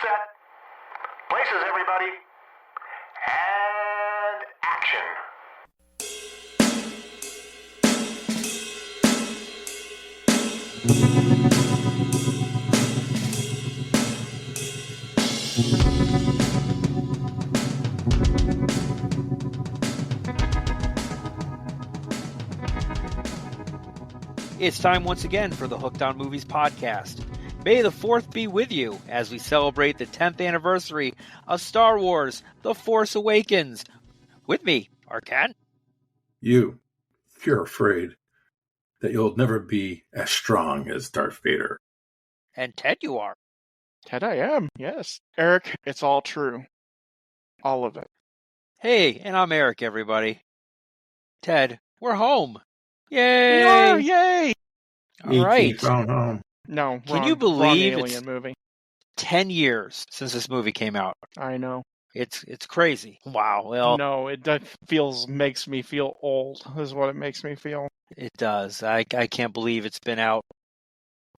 Set. Places, everybody. And action. It's time once again for the Hooked on Movies podcast. May the 4th be with you as we celebrate the 10th anniversary of Star Wars, The Force Awakens. With me are Ken. You're afraid that you'll never be as strong as Darth Vader. And Ted, you are. Ted, I am, yes. Eric, it's all true. All of it. Hey, and I'm Eric, everybody. Ted, we're home. Yay! We are, yay! All right. Found home. No, Can you believe wrong it's alien movie? 10 years since this movie came out? I know. It's crazy. Wow. Well, No, it makes me feel old, is what it makes me feel. it does. I can't believe it's been out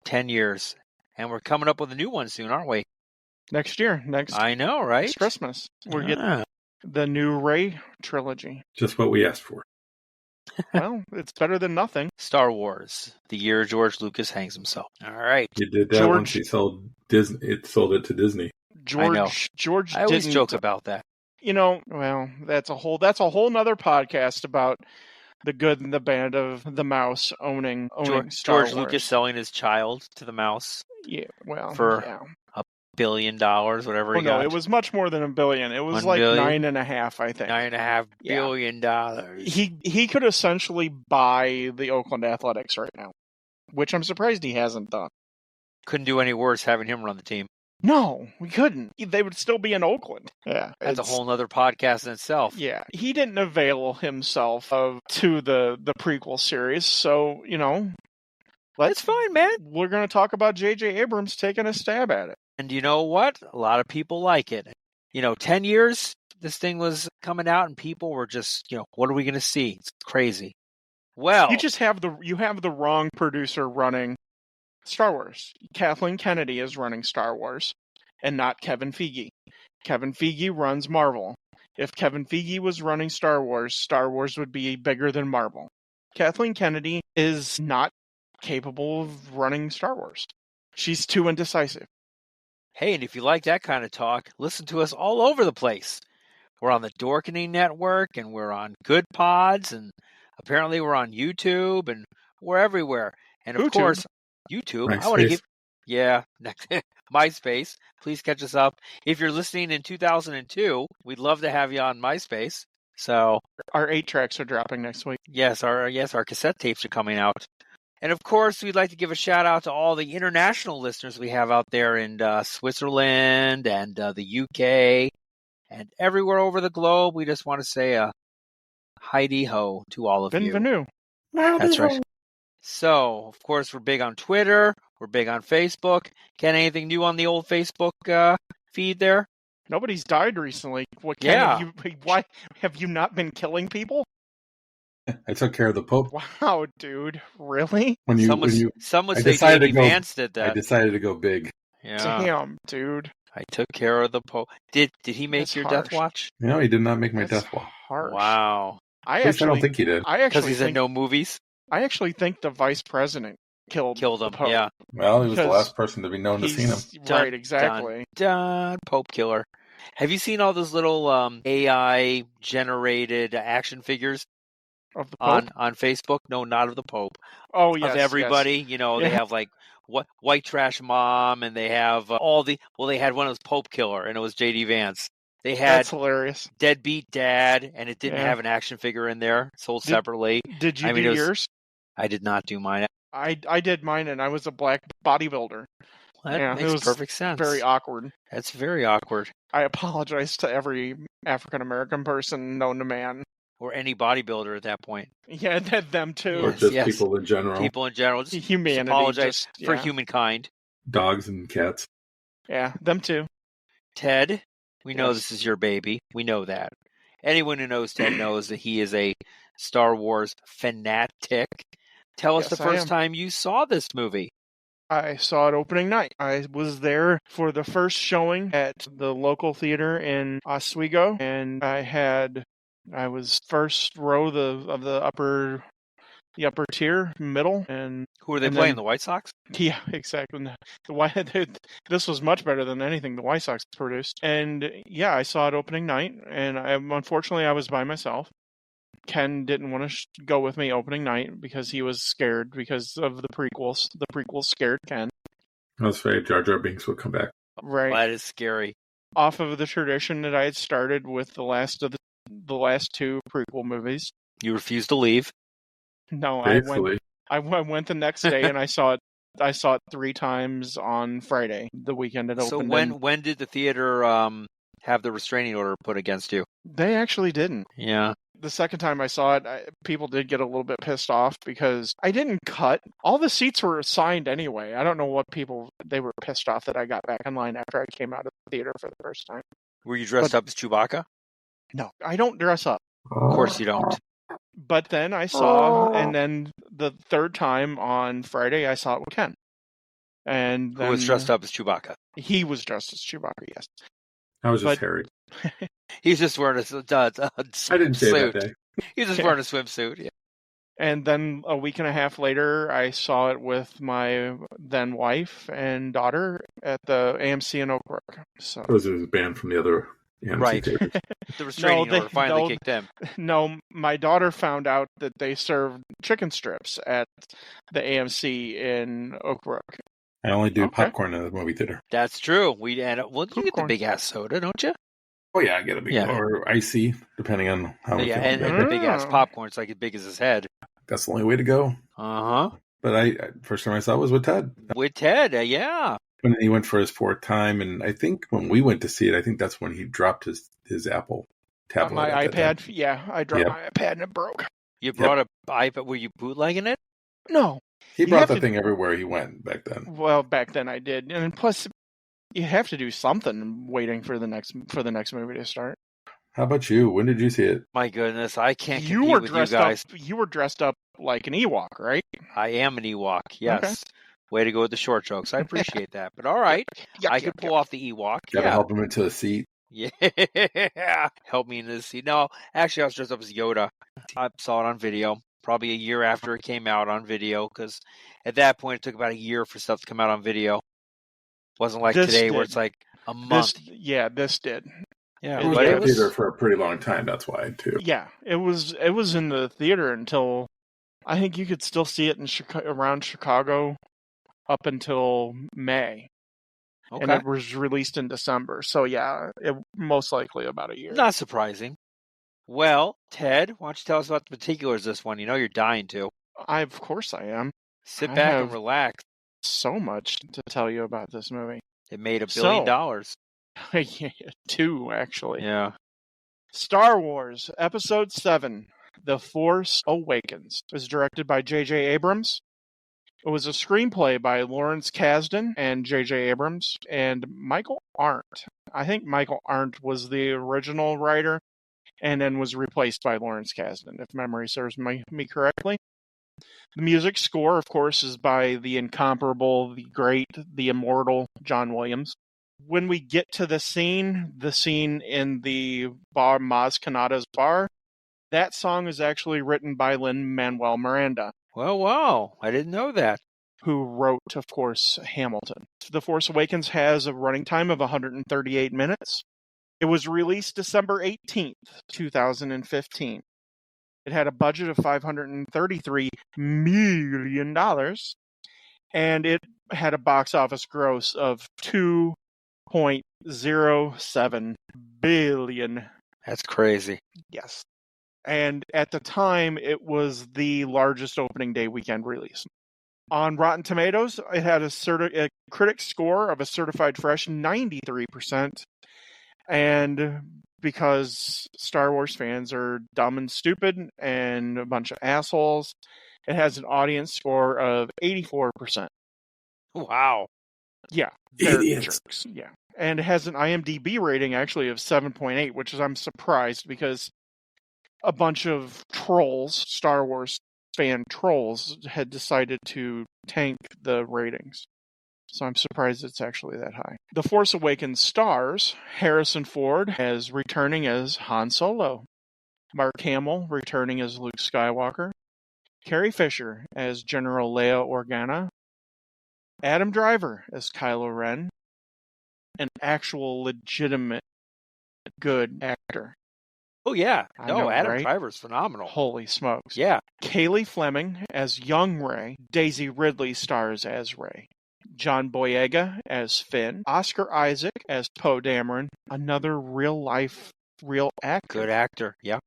10 years. And we're coming up with a new one soon, aren't we? Next year, I know, right? next Christmas, we're getting Ah. the new Rey trilogy. Just what we asked for. Well, it's better than nothing. Star Wars, the year George Lucas hangs himself. All right. You did that George- once he sold Disney. It sold it to Disney. George I always didn't, joke about that. Well, that's a whole nother podcast about the good and the bad of the mouse owning Star George Wars. Lucas selling his child to the mouse, Yeah, well, for yeah. $1 billion, whatever Oh, he no, got. it was much more than $1 billion. It was $1 like billion? 9.5, I think. $9.5 Yeah. billion. He could essentially buy the Oakland Athletics right now, which I'm surprised he hasn't done. Couldn't do any worse having him run the team. No, we couldn't. They would still be in Oakland. Yeah, That's a whole nother podcast in itself. Yeah, he didn't avail himself to the prequel series, so It's fine, man. we're going to talk about J.J. Abrams taking a stab at it. And you know what? A lot of people like it. 10 years this thing was coming out and people were just, what are we going to see? It's crazy. Well, You just have the wrong producer running Star Wars. Kathleen Kennedy is running Star Wars, and not Kevin Feige. Kevin Feige runs Marvel. If Kevin Feige was running Star Wars would be bigger than Marvel. Kathleen Kennedy is not capable of running Star Wars. She's too indecisive. hey, and if you like that kind of talk, listen to us all over the place. We're on the Dorkening Network, and we're on Good Pods, and apparently we're on YouTube, and we're everywhere. And of YouTube. course, YouTube. I want to MySpace. give, MySpace. Please catch us up. If you're listening in 2002, we'd love to have you on MySpace. So Our 8 tracks are dropping next week. yes, our cassette tapes are coming out. And of course, we'd like to give a shout out to all the international listeners we have out there in Switzerland and the UK and everywhere over the globe. We just want to say a Heidi ho to all of you. Bienvenue. That's right. So, of course, we're big on Twitter. We're big on Facebook. Ken, anything new on the old Facebook feed there? Nobody's died recently. What? Yeah. Why have you not been killing people? I took care of the Pope. Wow, dude, really? Some would I say decided J.D. to go- Vance did I that. decided to go big. Yeah, Damn, dude. I took care of the Pope. Did he make That's your harsh. Death Watch? No, he did not make my That's death wall. harsh. Wow. I At least I don't actually, think he did. I Because actually he's in think, no movies? I actually think the vice president killed Killed the him, Pope. yeah. Well, he was the Because last person to be known to see him. Dun, Right, exactly. Dun, Pope killer. Have you seen all those little AI-generated action figures Of the Pope. on Facebook? No, not of the Pope. Oh yes, Of everybody. They Yeah. have like White Trash Mom, and they have they had one that was Pope Killer, and it was J.D. Vance. They Yes. had That's hilarious. Deadbeat Dad, and it didn't Yeah. have an action figure in there, sold Did- separately. Did you I mean, do it was- yours? I did not do mine. I did mine, and I was a black bodybuilder. That Yeah, it makes was perfect sense. Very awkward. That's very awkward. I apologize to every African American person known to man. Or any bodybuilder at that point. Yeah, them too. Or just Yes. people in general. People in general. Just Humanity. apologize just- for yeah. humankind. Dogs and cats. Yeah, them too. Ted, we know Yes. this is your baby. We know that. Anyone who knows Ted knows that he is a Star Wars fanatic. Tell us Yes, the I first am. time you saw this movie. I saw it opening night. I was there for the first showing at the local theater in Oswego, and I was first row of the upper tier, middle, and Who were they and playing? then- The White Sox? yeah, exactly. This was much better than anything the White Sox produced. And yeah, I saw it opening night, and unfortunately I was by myself. Ken didn't want to go with me opening night because he was scared because of the prequels. The prequels scared Ken. I was afraid Jar Jar Binks would come back. Right. That is scary. Off of the tradition that I had started with the last two prequel movies. You refused to leave. No, Faithfully. I went the next day and I saw it. I saw it 3 times on Friday, the weekend it So opened. when did the theater have the restraining order put against you? They actually didn't. Yeah. The second time I saw it, people did get a little bit pissed off because I didn't cut. All the seats were assigned anyway. I don't know what they were pissed off that I got back in line after I came out of the theater for the first time. Were you dressed up as Chewbacca? No, I don't dress up. Of course you don't. But then I saw, and then the third time on Friday, I saw it with Ken. And then Who was dressed up as Chewbacca? He was dressed as Chewbacca, yes. I was just Harry. He's just wearing a swimsuit. I didn't say that day. He's just wearing a swimsuit. Yeah. And then a week and a half later, I saw it with my then wife and daughter at the AMC in Oak Brook. So It was banned from the other AMC Right. theaters. The restraining order finally kicked in. No, my daughter found out that they served chicken strips at the AMC in Oak Brook. I only do Okay. popcorn in the movie theater. That's true. Well, you get the Popcorn. big ass soda, don't you? Oh yeah, I get a big or icy, depending on how. Yeah, and the big ass popcorn. It's like as big as his head. That's the only way to go. Uh huh. But I first time I saw it was with Ted. With Ted, yeah. When he went for his 4th time, and I think when we went to see it, I think that's when he dropped his Apple tablet. My at that iPad, time. yeah, I dropped my iPad and it broke. You brought a iPad. Were you bootlegging it? No. He You brought have the to- thing everywhere he went back then. Well, back then I did, and plus, you have to do something waiting for the next movie to start. How about you? When did you see it? My goodness, I can't You compete were with dressed you guys. up. You were dressed up like an Ewok, right? I am an Ewok. Yes. Okay. Way to go with the short jokes. I appreciate that. But all right, I could pull off the Ewok. Gotta Yeah. help him into a seat. Yeah. Help me in this seat. No, actually, I was dressed up as Yoda. I saw it on video, probably a year after it came out on video, because at that point it took about a year for stuff to come out on video. Wasn't like This today where did. it's like a month. This did. Yeah, It was but in it the was. theater for a pretty long time. That's why too. Yeah, it was in the theater until I think you could still see it in around Chicago up until May, and Okay. it was released in December. So yeah, it most likely about a year. Not surprising. Well, Ted, why don't you tell us about the particulars of this one? You know you're dying to. Of course I am. Sit I back and have- relax. So much to tell you about this movie. It made $1 billion. Yeah, 2 actually. Yeah. Star Wars Episode VII, The Force Awakens, was directed by J.J. Abrams. It was a screenplay by Lawrence Kasdan and J.J. Abrams and Michael Arndt. I think Michael Arndt was the original writer and then was replaced by Lawrence Kasdan, if memory serves me correctly. The music score, of course, is by the incomparable, the great, the immortal John Williams. When we get to the scene in the bar, Maz Kanata's bar, that song is actually written by Lin-Manuel Miranda, Well, wow. I didn't know that. who wrote, of course, Hamilton. The Force Awakens has a running time of 138 minutes. It was released December 18th, 2015. It had a budget of $533 million, and it had a box office gross of $2.07 billion. That's crazy. Yes. And at the time, it was the largest opening day weekend release. On Rotten Tomatoes, it had a critic score of a certified fresh 93%. And because Star Wars fans are dumb and stupid and a bunch of assholes, it has an audience score of 84%. Wow. Yeah. They're Idiots. jerks. Yeah. And it has an IMDb rating actually of 7.8, which is I'm surprised because a bunch of trolls, Star Wars fan trolls, had decided to tank the ratings. So I'm surprised it's actually that high. The Force Awakens stars Harrison Ford as returning as Han Solo, Mark Hamill returning as Luke Skywalker, Carrie Fisher as General Leia Organa, Adam Driver as Kylo Ren, an actual legitimate good actor. Oh, yeah. I No, know, Adam right? Driver's phenomenal. Holy smokes. Yeah. Kaylee Fleming as young Rey. Daisy Ridley stars as Rey. John Boyega as Finn. Oscar Isaac as Poe Dameron. Another real-life, real actor. Good actor. Yeah.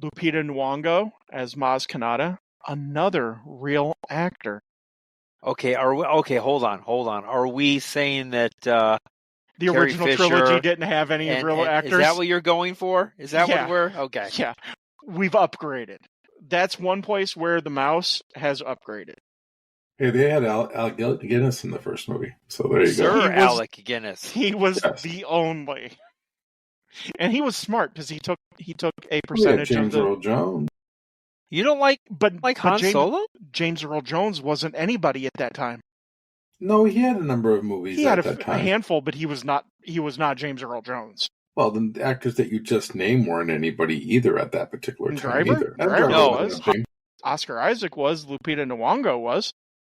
Lupita Nyong'o as Maz Kanata. Another real actor. Okay. Hold on. Are we saying that The Carrie original Fisher trilogy didn't have any real actors? Is that what you're going for? Is that Yeah. what we're okay? Yeah. We've upgraded. That's one place where the mouse has upgraded. Hey, they had Alec Guinness in the first movie, so there you go. Sir He was- Alec Guinness. He was Yes. the only. And he was smart because he took a We had percentage of James the. Earl Jones. You don't like But Han Solo? James Earl Jones wasn't anybody at that time. No, he had a number of movies He at had that a time. handful, but he was not James Earl Jones. Well, the actors that you just named weren't anybody either at that particular time Driver? either. Driver No, wasn't a thing. Oscar Isaac was. Lupita Nyong'o was.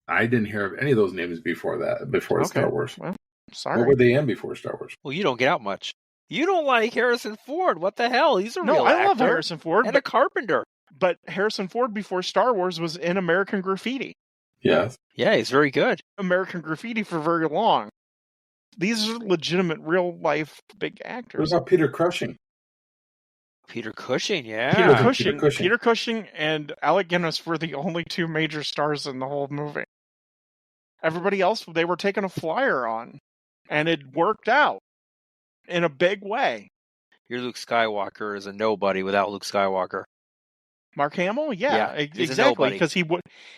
I didn't hear of any of those names before Okay. Star Wars. Well, What sorry. were they in before Star Wars? Well, you don't get out much. You don't like Harrison Ford. What the hell? He's a No, real I actor love Harrison Ford, and a carpenter. but Harrison Ford before Star Wars was in American Graffiti. Yes. Yeah, he's very good. American Graffiti for very long. These are legitimate, real life big What actors. about Peter Cushing? Peter Cushing, yeah. Peter Cushing and Alec Guinness were the only two major stars in the whole movie. Everybody else, they were taking a flyer on, and it worked out in a big way. Your Luke Skywalker is a nobody without Luke Skywalker. Mark Hamill, Yeah, he's a exactly, nobody. because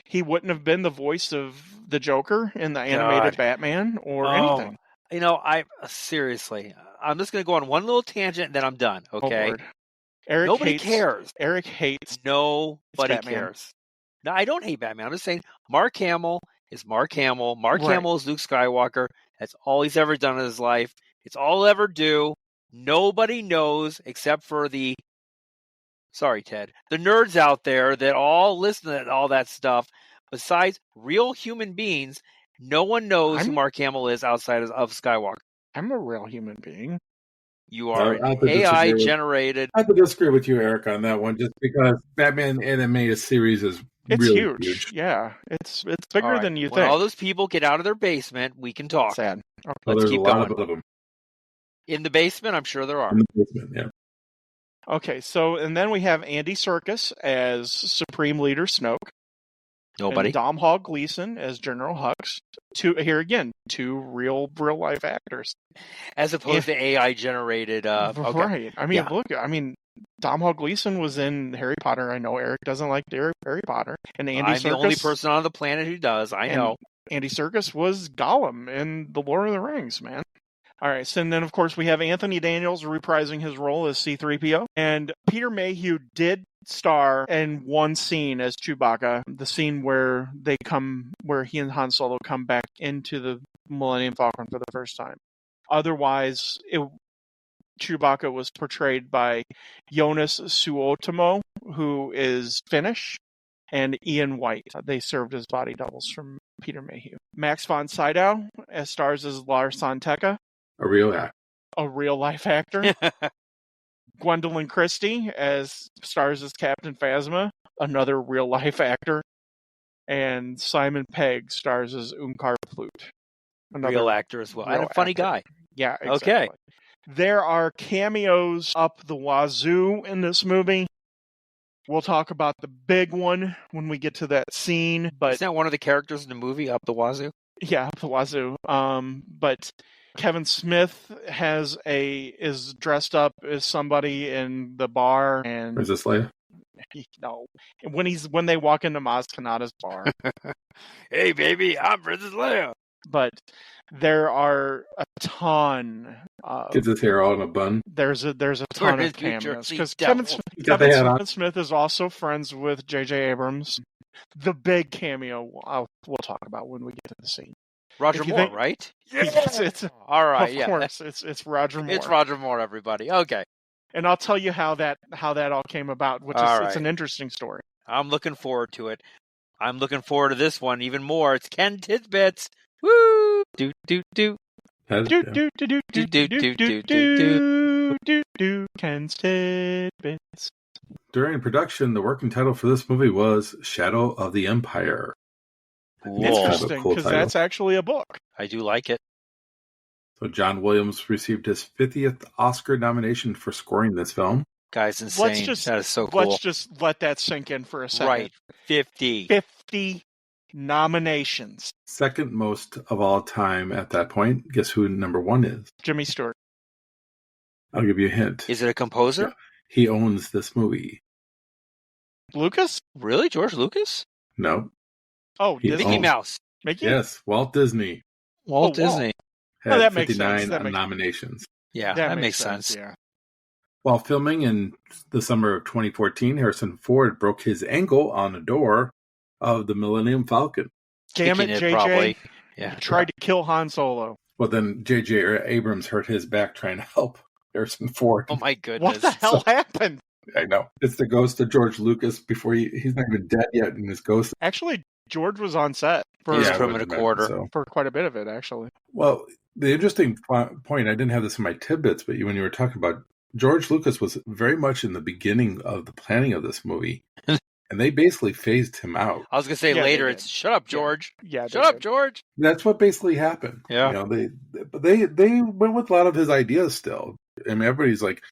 he wouldn't have been the voice of the Joker in the animated God. Batman or anything. You know, seriously, I'm just going to go on one little tangent and then I'm done, Oh, okay? Lord. Eric Nobody cares. Eric hates. Nobody Batman. cares. No, I don't hate Batman. I'm just saying Mark Hamill is Mark Hamill. Mark Right. Hamill is Luke Skywalker. That's all he's ever done in his life. It's all he'll ever do. Nobody knows except for the nerds out there that all listen to all that stuff. Besides real human beings, no one knows who Mark Hamill is outside of Skywalker. I'm a real human being. You are I have to AI disagree with- generated. I have to disagree with you, Eric, on that one, just because Batman animated series is It's really huge. Yeah, it's bigger All right, than you when think. all those people get out of their basement, we can talk. Sad. Well, Let's there's keep a lot going. of them In the basement, I'm sure there are. in the basement. Yeah. Okay, so and then we have Andy Serkis as Supreme Leader Snoke. Nobody. And Domhnall Gleeson as General Hux. Two real life actors. As opposed to AI generated. Okay. Right. I mean, Yeah. look. I mean, Domhnall Gleeson was in Harry Potter. I know Eric doesn't like Harry Potter, and Andy I'm Serkis. the only person on the planet who does. I and know. Andy Serkis was Gollum in The Lord of the Rings, man. All right, so then, of course, we have Anthony Daniels reprising his role as C-3PO. And Peter Mayhew did star in one scene as Chewbacca, the scene where he and Han Solo come back into the Millennium Falcon for the first time. Otherwise, Chewbacca was portrayed by Jonas Suotamo, who is Finnish, and Ian White. They served as body doubles from Peter Mayhew. Max von Sydow stars as Lars Sontekka, A real act. a real-life actor. Gwendolyn Christie stars as Captain Phasma, another real-life actor. And Simon Pegg stars as Unkar Plutt, another Real actor as well. And real a funny actor. guy. Yeah, exactly. Okay. There are cameos up the wazoo in this movie. We'll talk about the big one when we get to that scene, but Isn't that one of the characters in the movie, Up the Wazoo? yeah, up the wazoo. But Kevin Smith is dressed up as somebody in the bar, and Princess Leia. when they walk into Maz Kanata's bar. Hey, baby, I'm Princess Leia. But there are a ton. Gets his hair all in a bun. There's a ton Where of is New cameos Jersey because Devil? Got the hat on. Kevin Smith is also friends with J.J. Abrams. The big cameo we'll talk about when we get to the scene. Roger if you Moore, think- right? It's All right, of yeah. course, it's Roger Moore. It's Roger Moore, everybody. Okay. And I'll tell you how that all came about, which is All it's right. an interesting story. I'm looking forward to it. I'm looking forward to this one even more. It's Ken Tidbits. Woo! Do do do. Do Ken's Tidbits. During production, the working title for this movie was Shadow of the Empire. Cool. kind of a Interesting, cool because title. that's actually a book. I do like it. So John Williams received his 50th Oscar nomination for scoring this film. Guy's insane. That is so cool. Let's just let that sink in for a second. Right. 50. 50 nominations. Second most of all time at that point. Guess who number one is? Jimmy Stewart. I'll give you a hint. Is it a composer? Yeah. He owns this movie. Lucas? Really? George Lucas? No. Oh, He Disney? Mickey owns- Mouse. Mickey? Yes, Walt Disney Walt Oh, Walt. Disney. had Oh, that makes 59 sense. That makes- nominations. Yeah, that makes sense. Yeah. While filming in the summer of 2014, Harrison Ford broke his ankle on a door of the Millennium Falcon. Damn it, Kicking JJ. probably. Yeah. You tried to kill Han Solo. Well, then J.J. Abrams hurt his back trying to help Harrison Ford. Oh my goodness. What the hell happened? I know. It's the ghost of George Lucas before he's not even dead yet in his ghost. Actually, George was on set for, He's I from would a imagine quarter. so. for quite a bit of it, actually. Well, the interesting point, I didn't have this in my tidbits, but when you were talking about George Lucas was very much in the beginning of the planning of this movie. And they basically phased him out. I was going to say Yeah, later, they it's did. shut up, George. Yeah. Shut up, George. That's what basically happened. Yeah. You know, they went with a lot of his ideas still. I mean, everybody's like,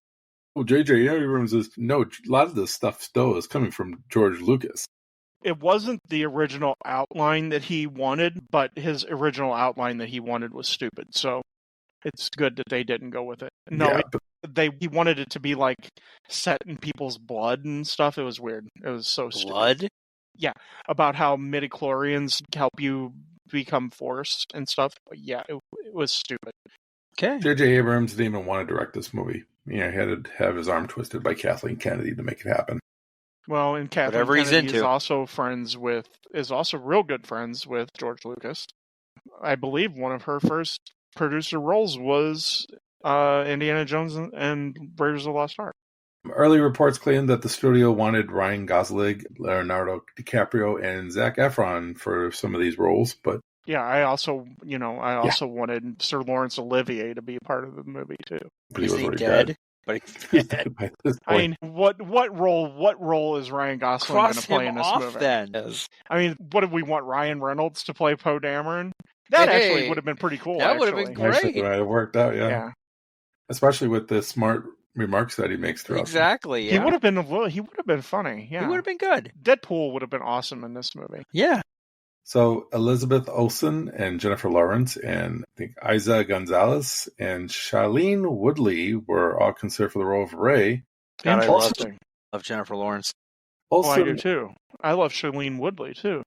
oh, J.J. Abrams is... No, a lot of this stuff still is coming from George Lucas. It wasn't the original outline that he wanted, but his original outline that he wanted was stupid. So it's good that they didn't go with it. No, Yeah, but he wanted it to be like set in people's blood and stuff. It was weird. It was so stupid. Blood? About how midichlorians help you become Force and stuff. But yeah, it was stupid. Okay. J.J. Abrams didn't even want to direct this movie. You know, he had to have his arm twisted by Kathleen Kennedy to make it happen. Well, and Kathleen Whatever he's Kennedy into. is also real good friends with George Lucas. I believe one of her first producer roles was Indiana Jones and Raiders of the Lost Ark. Early reports claimed that the studio wanted Ryan Gosling, Leonardo DiCaprio, and Zac Efron for some of these roles, but Yeah, I also wanted Sir Laurence Olivier to be a part of the movie too. he Is was he already dead? But he's dead. by this I point. mean, what role is Ryan Gosling going to Cross play him in this off movie? then. I mean, what did we want Ryan Reynolds to play Poe Dameron? That Hey, actually would have been pretty cool. that would have actually. been great. Actually, it worked out, yeah. Especially with the smart remarks that he makes throughout. Exactly. He Yeah. would have been funny. Yeah, He would have been good. Deadpool would have been awesome in this movie. Yeah. So Elizabeth Olsen and Jennifer Lawrence and I think Isa Gonzalez and Shailene Woodley were all considered for the role of Rey. God, I Interesting. love Jennifer Lawrence. Oh, I do Olsen, too. I love Shailene Woodley too.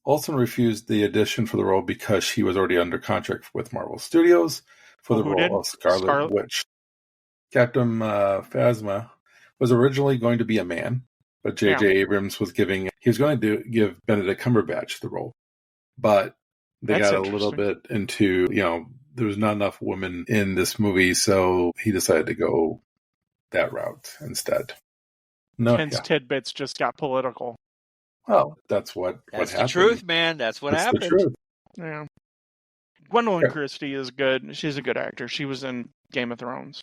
Olsen refused the audition for the role because she was already under contract with Marvel Studios for the Who role did? of Scarlet Scarlet? Witch. Captain Phasma was originally going to be a man, but J.J. Abrams was going to give Benedict Cumberbatch the role. But they That's got a little bit into, there was not enough women in this movie, so he decided to go that route instead. No, Ken's yeah. tidbits just got political. Well, that's what That's the happened. truth, man. That's what That's happened. the truth. Yeah. Gwendolyn Okay. Christie is good. She's a good actor. She was in Game of Thrones.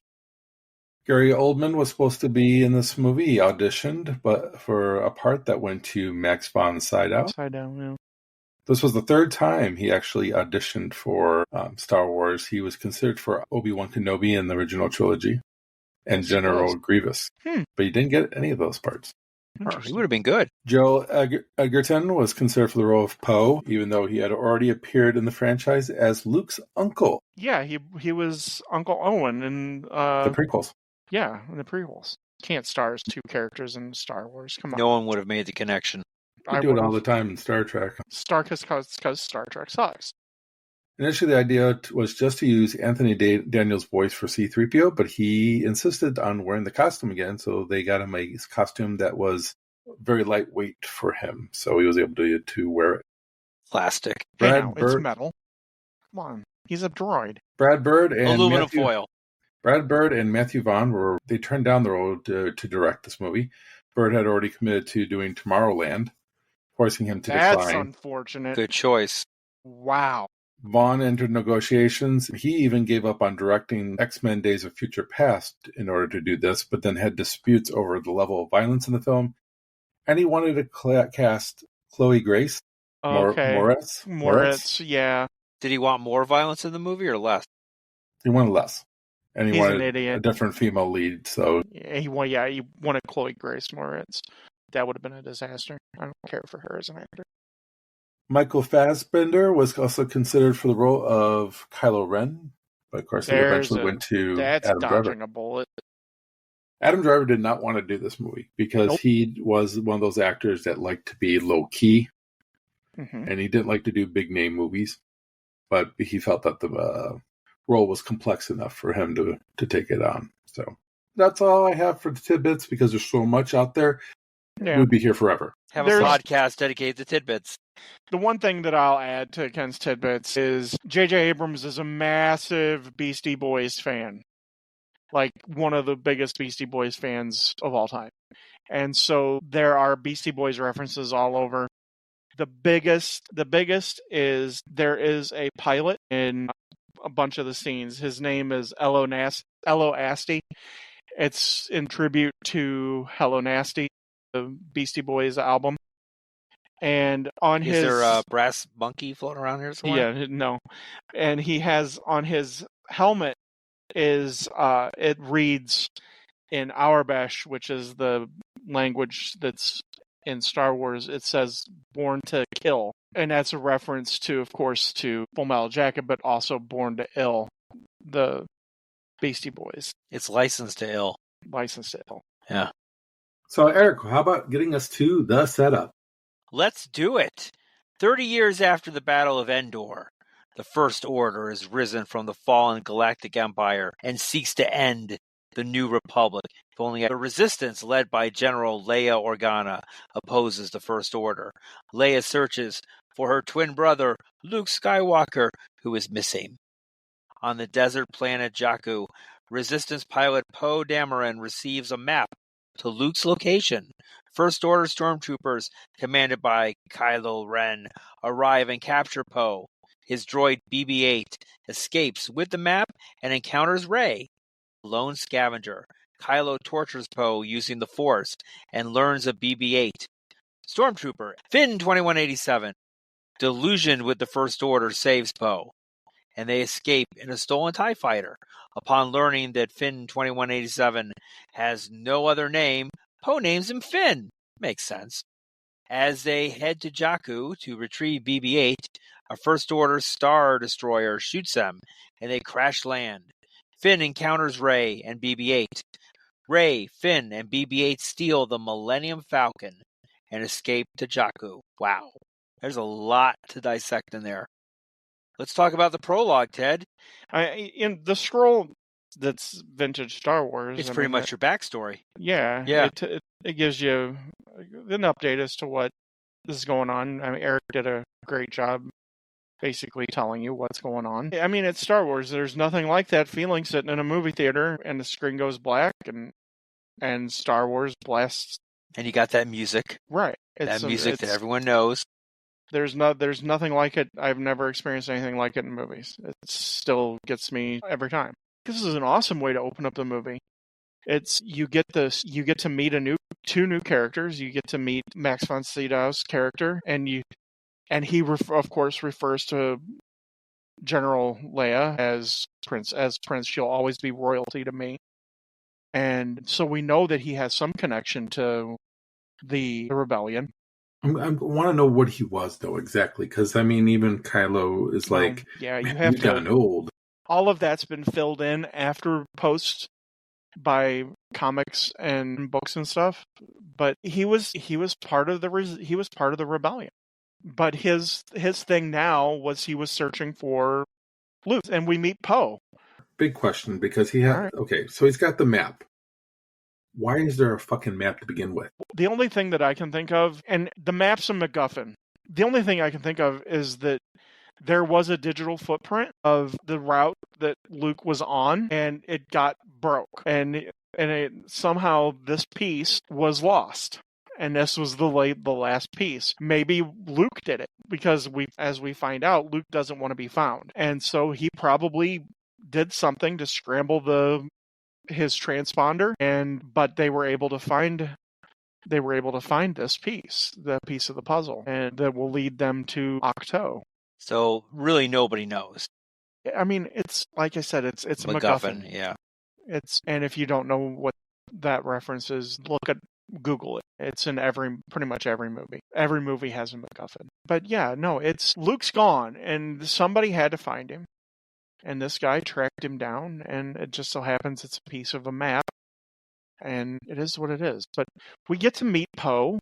Gary Oldman was supposed to be in this movie. He auditioned, but for a part that went to Max von Sydow. Upside down, yeah. This was the third time he actually auditioned for Star Wars. He was considered for Obi-Wan Kenobi in the original trilogy and General Grievous. But he didn't get any of those parts. He would have been good. Joel Edgerton was considered for the role of Poe, even though he had already appeared in the franchise as Luke's uncle. Yeah, he was Uncle Owen in The prequels. yeah, in the prequels. Can't star as two characters in Star Wars. Come on. No one would have made the connection. We do it all the time in Star Trek. Because Star Trek sucks. Initially, the idea was just to use Anthony Daniels' voice for C-3PO, but he insisted on wearing the costume again, so they got him a costume that was very lightweight for him, so he was able to wear it. Plastic. Hey, Brad now, Bird- it's metal. Come on. He's a droid. Brad Bird and Aluminum foil. Brad Bird and Matthew Vaughn they turned down the role to direct this movie. Bird had already committed to doing Tomorrowland, forcing him to decline. That's unfortunate. Good choice. Wow. Vaughn entered negotiations. He even gave up on directing X-Men Days of Future Past in order to do this, but then had disputes over the level of violence in the film. And he wanted to cast Chloe Grace Moritz, yeah. Did he want more violence in the movie or less? He wanted less. And he He's wanted an idiot. a different female lead. So he wanted Chloe Grace Moritz. That would have been a disaster. I don't care for her as an actor. Michael Fassbender was also considered for the role of Kylo Ren, but of course, it eventually went to Adam dodging Driver. A bullet. Adam Driver did not want to do this movie because he was one of those actors that liked to be low key, and he didn't like to do big name movies. But he felt that the role was complex enough for him to take it on. So that's all I have for the tidbits because there's so much out there. Yeah. We'd be here forever. Have a podcast dedicated to tidbits. The one thing that I'll add to Ken's tidbits is J.J. Abrams is a massive Beastie Boys fan. Like one of the biggest Beastie Boys fans of all time. And so there are Beastie Boys references all over. The biggest is there is a pilot in a bunch of the scenes. His name is Ello Nasty. It's in tribute to Hello Nasty, the Beastie Boys album. And on is there a brass monkey floating around here somewhere? Yeah, no. And he has on his helmet is it reads in Aurebesh, which is the language that's in Star Wars. It says "Born to Kill," and that's a reference to, of course, to Full Metal Jacket, but also "Born to Ill," the Beastie Boys. It's licensed to ill. Licensed to ill. Yeah. So, Eric, how about getting us to the setup? Let's do it. 30 years after the Battle of Endor, the First Order is risen from the fallen Galactic Empire and seeks to end the New Republic. If only the Resistance, led by General Leia Organa, opposes the First Order. Leia searches for her twin brother, Luke Skywalker, who is missing. On the desert planet Jakku, Resistance pilot Poe Dameron receives a map to Luke's location. First Order stormtroopers, commanded by Kylo Ren, arrive and capture Poe. His droid BB-8 escapes with the map and encounters Rey. Lone scavenger, Kylo tortures Poe using the Force and learns of BB-8. Stormtrooper, Finn 2187, delusioned with the First Order, saves Poe, and they escape in a stolen TIE fighter. Upon learning that Finn 2187 has no other name, Poe names him Finn. Makes sense. As they head to Jakku to retrieve BB-8, a First Order Star Destroyer shoots them, and they crash land. Finn encounters Rey and BB-8. Rey, Finn, and BB-8 steal the Millennium Falcon and escape to Jakku. Wow. There's a lot to dissect in there. Let's talk about the prologue, Ted. In the scroll that's vintage Star Wars. It's pretty much your backstory. Yeah. It gives you an update as to what is going on. I mean, Eric did a great job basically telling you what's going on. I mean, it's Star Wars. There's nothing like that feeling sitting in a movie theater and the screen goes black and Star Wars blasts. And you got that music. Right. That music that everyone knows. There's nothing like it. I've never experienced anything like it in movies. It still gets me every time. This is an awesome way to open up the movie. You get to meet two new characters. You get to meet Max von Sydow's character, and he of course refers to General Leia as Prince. She'll always be royalty to me. And so we know that he has some connection to the rebellion. I want to know what he was, though, exactly. Because, I mean, even Kylo is like, yeah, you have he's gotten old. All of that's been filled in after post by comics and books and stuff. But he was part of the rebellion. But his thing now was he was searching for Luke, and we meet Poe. Big question, because he had okay, so he's got the map. Why is there a fucking map to begin with? The only thing that I can think of, and the map's a MacGuffin. The only thing I can think of is that there was a digital footprint of the route that Luke was on, and it got broke. And somehow this piece was lost. And this was the last piece. Maybe Luke did it, because as we find out, Luke doesn't want to be found. And so he probably did something to scramble his transponder, but they were able to find this piece, the piece of the puzzle, and that will lead them to Octo. So really nobody knows. I mean, it's like I said, it's a MacGuffin. Yeah. And if you don't know what that reference is, Google it. It's in pretty much every movie. Every movie has a MacGuffin. But yeah, no, Luke's gone, and somebody had to find him. And this guy tracked him down, and it just so happens it's a piece of a map, and it is what it is. But we get to meet Poe,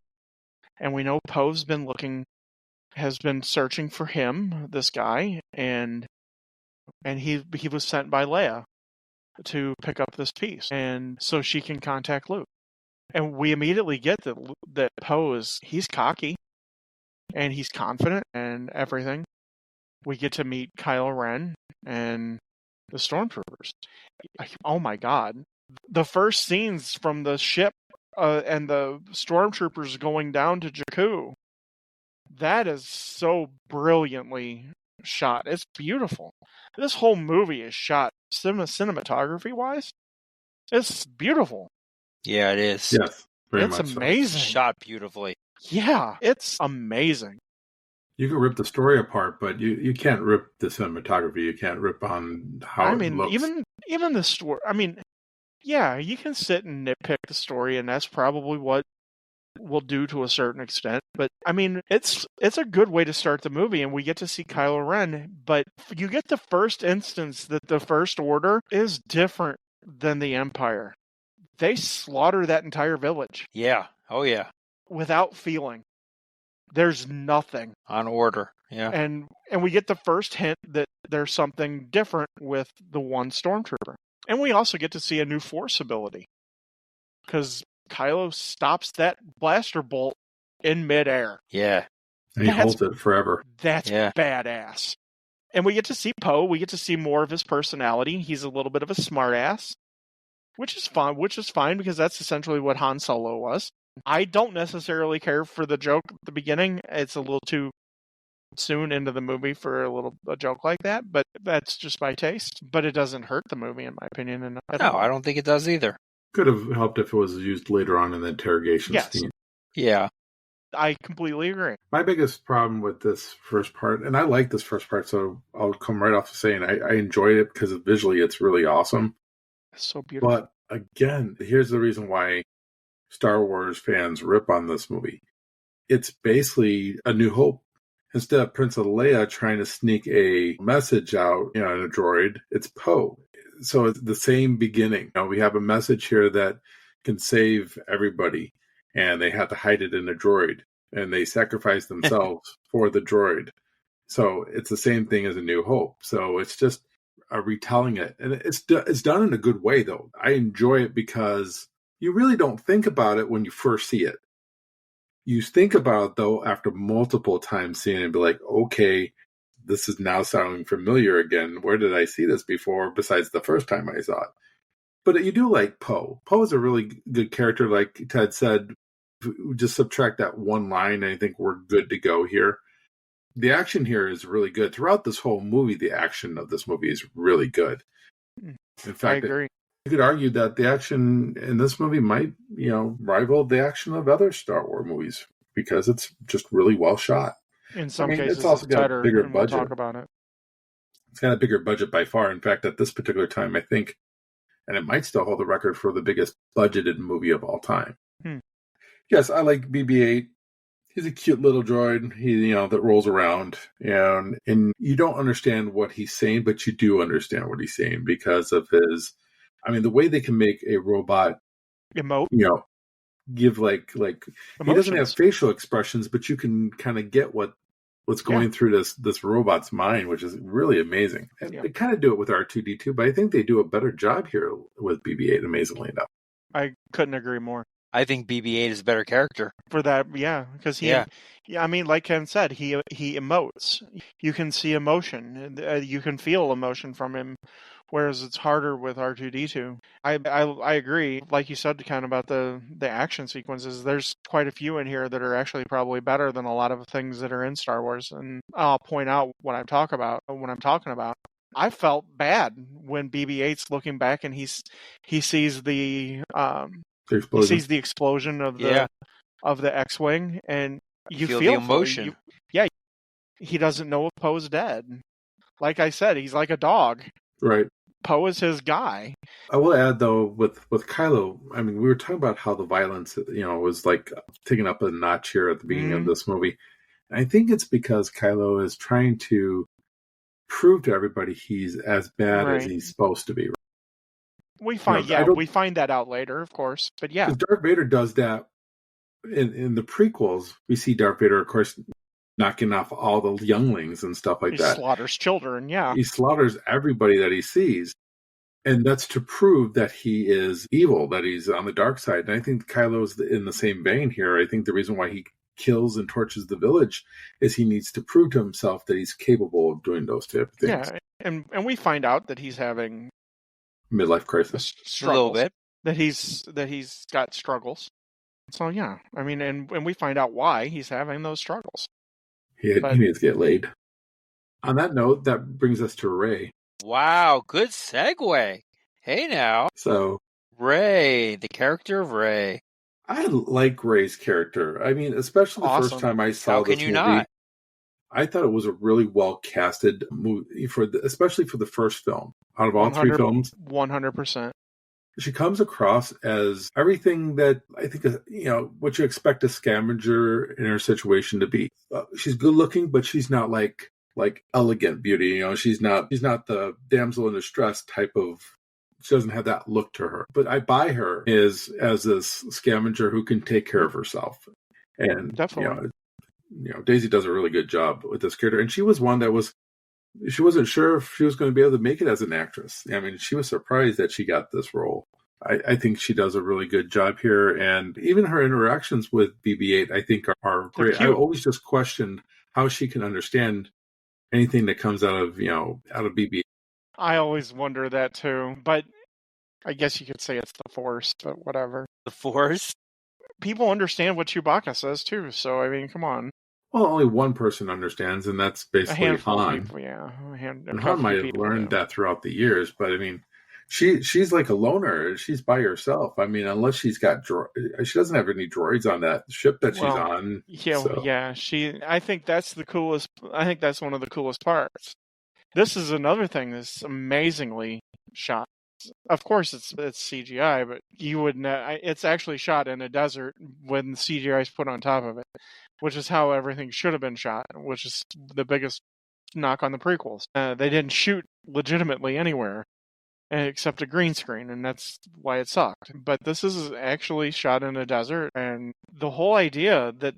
and we know Poe's has been searching for him, this guy, and he was sent by Leia to pick up this piece, and so she can contact Luke. And we immediately get that Poe he's cocky, and he's confident and everything. We get to meet Kylo Ren and the Stormtroopers. Oh my God. The first scenes from the ship and the Stormtroopers going down to Jakku, that is so brilliantly shot. It's beautiful. This whole movie is shot cinematography-wise. It's beautiful. Yeah, it is. Yes, very it's much amazing. So. Shot beautifully. Yeah, it's amazing. You can rip the story apart, but you can't rip the cinematography. You can't rip on how it looks. even the story. I mean, yeah, you can sit and nitpick the story, and that's probably what we'll do to a certain extent. But I mean, it's a good way to start the movie, and we get to see Kylo Ren. But you get the first instance that the First Order is different than the Empire. They slaughter that entire village. Yeah. Oh, yeah. Without feeling. There's nothing. On order. Yeah. And we get the first hint that there's something different with the one Stormtrooper. And we also get to see a new Force ability. Because Kylo stops that blaster bolt in midair. Yeah. And he holds it forever. That's badass. And we get to see Poe. We get to see more of his personality. He's a little bit of a smartass. Which is fine because that's essentially what Han Solo was. I don't necessarily care for the joke at the beginning. It's a little too soon into the movie for a joke like that, but that's just my taste. But it doesn't hurt the movie, in my opinion. No, I don't think it does either. Could have helped if it was used later on in the interrogation scene. Yeah. I completely agree. My biggest problem with this first part, and I like this first part, so I'll come right off to saying I enjoyed it because visually it's really awesome. It's so beautiful. But again, here's the reason why Star Wars fans rip on this movie. It's basically A New Hope. Instead of Princess Leia trying to sneak a message out in a droid, it's Poe. So it's the same beginning. We have a message here that can save everybody, and they have to hide it in a droid, and they sacrifice themselves for the droid. So it's the same thing as A New Hope. So it's just retelling it. And it's done in a good way, though. I enjoy it because you really don't think about it when you first see it. You think about it, though, after multiple times seeing it and be like, okay, this is now sounding familiar again. Where did I see this before besides the first time I saw it? But you do like Poe. Poe is a really good character, like Ted said. Just subtract that one line, and I think we're good to go here. The action here is really good. Throughout this whole movie, the action of this movie is really good. In fact, I agree. You could argue that the action in this movie might, rival the action of other Star Wars movies because it's just really well shot. In some cases, it's also got a bigger budget. We'll talk about it. It's got a bigger budget by far. In fact, at this particular time, I think, and it might still hold the record for the biggest budgeted movie of all time. Yes, I like BB-8. He's a cute little droid, that rolls around, and you don't understand what he's saying, but you do understand what he's saying because of his. I mean, the way they can make a robot emote, give like emotions. He doesn't have facial expressions, but you can kind of get what's going through this robot's mind, which is really amazing. And they kind of do it with R2-D2, but I think they do a better job here with BB-8, amazingly enough. I couldn't agree more. I think BB-8 is a better character. For that, yeah, because I mean, like Ken said, he emotes. You can see emotion, you can feel emotion from him, whereas it's harder with R2-D2. I agree, like you said, kind of about the action sequences. There's quite a few in here that are actually probably better than a lot of things that are in Star Wars, and I'll point out what I'm talking about. I felt bad when BB-8's looking back and he sees the explosion of the X-wing, and you feel the emotion. He doesn't know if Poe's dead. Like I said, he's like a dog. Right. Poe is his guy. I will add, though, with Kylo, I mean, we were talking about how the violence, was like taken up a notch here at the beginning of this movie. And I think it's because Kylo is trying to prove to everybody he's as bad as he's supposed to be. We find that out later, of course, but yeah, because Darth Vader does that in the prequels. We see Darth Vader, of course, knocking off all the younglings and stuff like that. He slaughters children, yeah. He slaughters everybody that he sees, and that's to prove that he is evil, that he's on the dark side. And I think Kylo's in the same vein here. I think the reason why he kills and torches the village is he needs to prove to himself that he's capable of doing those type of things. Yeah, and we find out that he's having midlife crisis a little bit. That he's got struggles. So yeah, I mean, and we find out why he's having those struggles. He needs to get laid. On that note, that brings us to Rey. Wow, good segue. Hey now. So Rey, the character of Rey. I like Rey's character. I mean, especially the first time I saw this movie. Not? I thought it was a really well casted movie especially for the first film. Out of all three films, 100%. She comes across as everything that I think what you expect a scavenger in her situation to be. She's good looking, but she's not like elegant beauty. She's not the damsel in distress type of. She doesn't have that look to her. But I buy her as this scavenger who can take care of herself. And definitely, Daisy does a really good job with this character. And she was one that she wasn't sure if she was going to be able to make it as an actress. I mean, she was surprised that she got this role. I think she does a really good job here. And even her interactions with BB-8, I think, are great. I always just questioned how she can understand anything that comes out of BB-8. I always wonder that too, but I guess you could say it's the Force, but whatever. The Force? People understand what Chewbacca says too, so I mean, come on. Well, only one person understands, and that's basically Han. People, yeah. And Han might have learned that throughout the years, but I mean, she's like a loner. She's by herself. I mean, unless she doesn't have any droids on that ship that she's on. Yeah, so. Yeah. I think that's the coolest. I think that's one of the coolest parts. This is another thing that's amazingly shot. Of course, it's CGI, but you wouldn't. It's actually shot in a desert when the CGI is put on top of it, which is how everything should have been shot. Which is the biggest knock on the prequels. They didn't shoot legitimately anywhere except a green screen, and that's why it sucked. But this is actually shot in a desert, and the whole idea that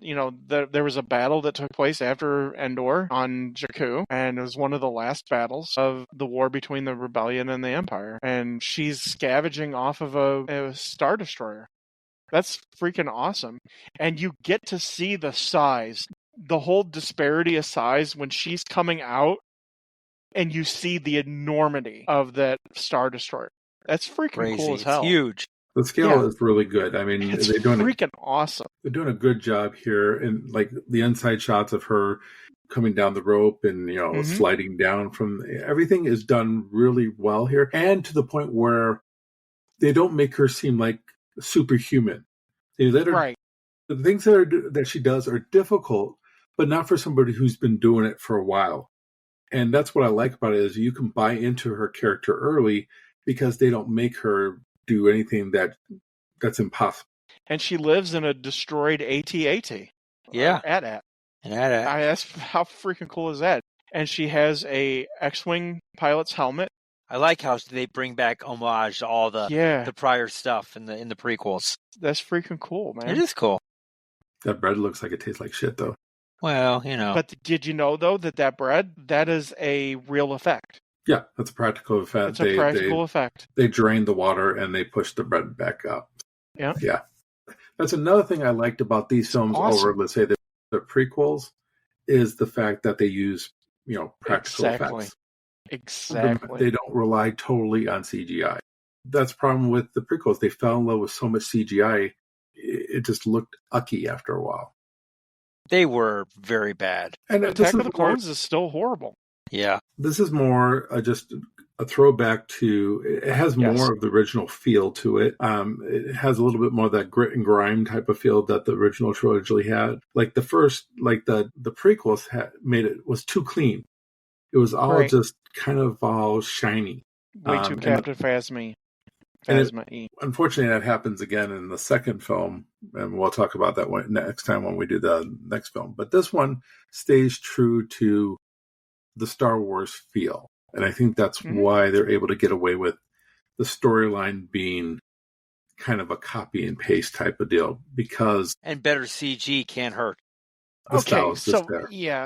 there was a battle that took place after Endor on Jakku, and it was one of the last battles of the war between the Rebellion and the Empire, and she's scavenging off of a Star Destroyer. That's freaking awesome. And you get to see the size, the whole disparity of size when she's coming out, and you see the enormity of that Star Destroyer. That's freaking cool as hell. It's huge. The scale is really good. I mean, they're doing freaking awesome. They're doing a good job here, and like the inside shots of her coming down the rope and sliding down from everything is done really well here, and to the point where they don't make her seem like superhuman. They let her. Right. The things that she does are difficult, but not for somebody who's been doing it for a while. And that's what I like about it is you can buy into her character early because they don't make her do anything that's impossible. And she lives in a destroyed AT-AT. Yeah. AT-AT. An AT-AT. How freaking cool is that? And she has a X-Wing pilot's helmet. I like how they bring back homage to all the prior stuff in the prequels. That's freaking cool, man. It is cool. That bread looks like it tastes like shit, though. Well, But did you know, though, that bread, that is a real effect? Yeah, that's a practical effect. It's a practical effect. They drain the water and they push the bread back up. Yeah. Yeah. That's another thing I liked about these films over, let's say, the prequels, is the fact that they use, practical effects. Exactly. They don't rely totally on CGI. That's the problem with the prequels. They fell in love with so much CGI, it just looked ucky after a while. They were very bad. And Attack of the Clones is still horrible. Yeah. This is more just a throwback to, it has more of the original feel to it. It has a little bit more of that grit and grime type of feel that the original trilogy had. Like the first, like the prequels was too clean. It was all just kind of all shiny. Way too Captain Phasma. Unfortunately, that happens again in the second film, and we'll talk about that next time when we do the next film. But this one stays true to the Star Wars feel, and I think that's why they're able to get away with the storyline being kind of a copy and paste type of deal, because and better CG can't hurt. Okay,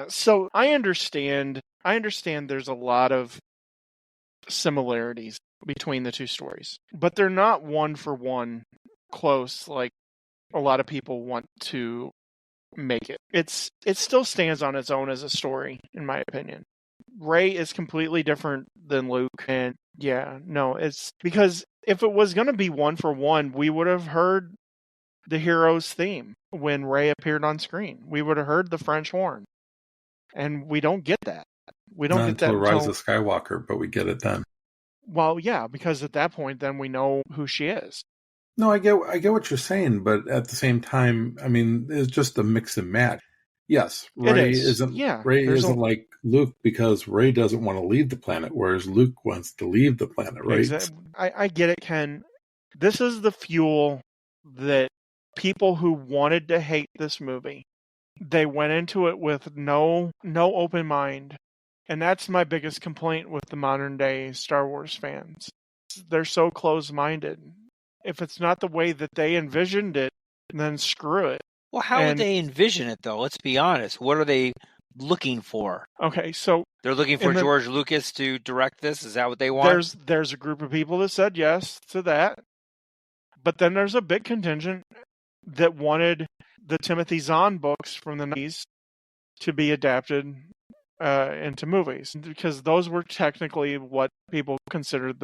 so I understand there's a lot of similarities between the two stories, but they're not one for one close like a lot of people want to make it. It still stands on its own as a story, in my opinion. Rey is completely different than Luke, and it's because if it was going to be one for one, we would have heard the hero's theme when Rey appeared on screen. We would have heard the French horn, and we don't get that. We don't get that until Rise of Skywalker, but we get it then. Well, yeah, because at that point, then we know who she is. No, I get what you're saying, but at the same time, I mean, it's just a mix and match. Yes, Rey isn't like Luke, because Rey doesn't want to leave the planet, whereas Luke wants to leave the planet, right? Exactly. I get it, Ken. This is the fuel that people who wanted to hate this movie, they went into it with no open mind. And that's my biggest complaint with the modern day Star Wars fans. They're so close-minded. If it's not the way that they envisioned it, then screw it. Well, how would they envision it, though? Let's be honest. What are they looking for? Okay, so they're looking for George Lucas to direct this? Is that what they want? There's a group of people that said yes to that. But then there's a big contingent that wanted the Timothy Zahn books from the 90s to be adapted into movies, because those were technically what people considered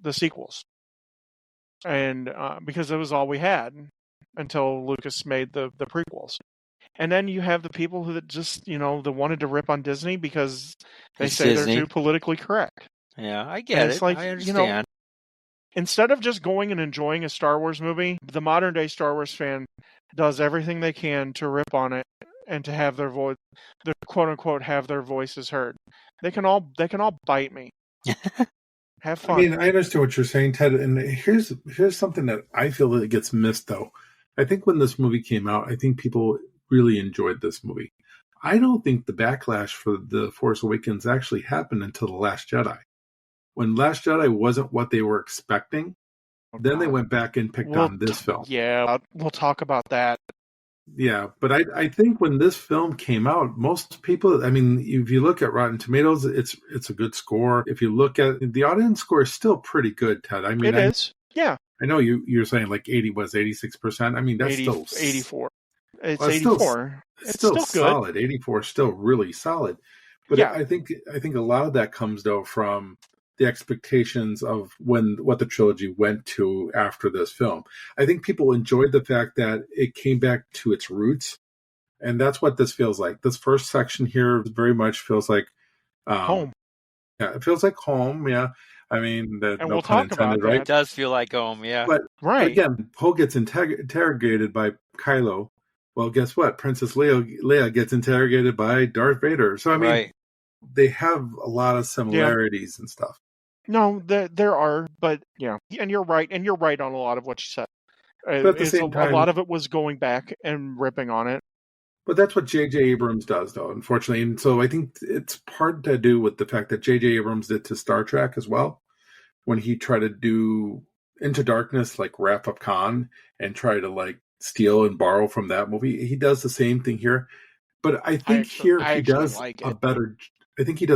the sequels, and because it was all we had until Lucas made the prequels. And then you have the people who just that wanted to rip on Disney because they say they're too politically correct. Yeah, I get it. Like, I understand. Instead of just going and enjoying a Star Wars movie, the modern day Star Wars fan does everything they can to rip on it and to have their voice, their quote unquote, have their voices heard. They can all bite me. Have fun. I mean, I understand what you're saying, Ted. And here's something that I feel that gets missed, though. I think when this movie came out, I think people really enjoyed this movie. I don't think the backlash for The Force Awakens actually happened until The Last Jedi. When Last Jedi wasn't what they were expecting, then they went back and picked on this film. Yeah, we'll talk about that. Yeah, but I think when this film came out, most people, I mean, if you look at Rotten Tomatoes, it's a good score. If you look at the audience score, is still pretty good, Ted. I mean, it is. Yeah. I know you're saying like 86%. I mean, that's 84. It's 84. It's still solid. 84 is still really solid. But yeah. I think a lot of that comes though from the expectations of what the trilogy went to after this film. I think people enjoyed the fact that it came back to its roots, and that's what this feels like. This first section here very much feels like home. Yeah, it feels like home. Yeah, I mean, and no we'll pun intended, right? It does feel like home. Yeah, but again, Poe gets interrogated by Kylo. Well, guess what? Princess Leia gets interrogated by Darth Vader. So I mean, they have a lot of similarities and stuff. No, there are, but yeah, and you're right on a lot of what you said. But at the same time, a lot of it was going back and ripping on it. But that's what J.J. Abrams does, though, unfortunately. And so I think it's part to do with the fact that J.J. Abrams did to Star Trek as well, when he tried to do Into Darkness, like Wrath of Khan, and try to like steal and borrow from that movie. He does the same thing here, but I think he does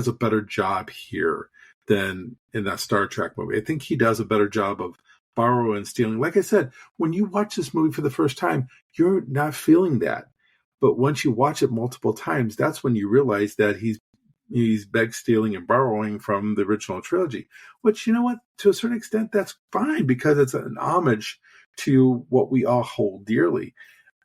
a better job here than in that Star Trek movie. I think he does a better job of borrowing and stealing. Like I said, when you watch this movie for the first time, you're not feeling that. But once you watch it multiple times, that's when you realize that he's beg, stealing, and borrowing from the original trilogy. Which, you know what, to a certain extent, that's fine because it's an homage to what we all hold dearly.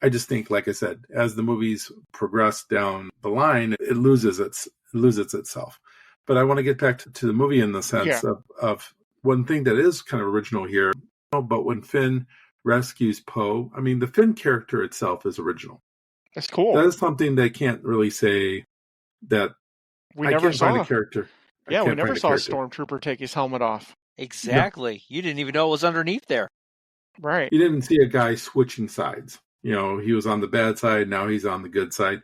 I just think, like I said, as the movies progress down the line, it loses itself. But I want to get back to the movie in the sense of one thing that is kind of original here. But when Finn rescues Poe, I mean, the Finn character itself is original. That's cool. That is something they can't really say that we never saw a character. Yeah, we never saw a stormtrooper take his helmet off. Exactly. No. You didn't even know it was underneath there. Right. You didn't see a guy switching sides. You know, he was on the bad side, now he's on the good side.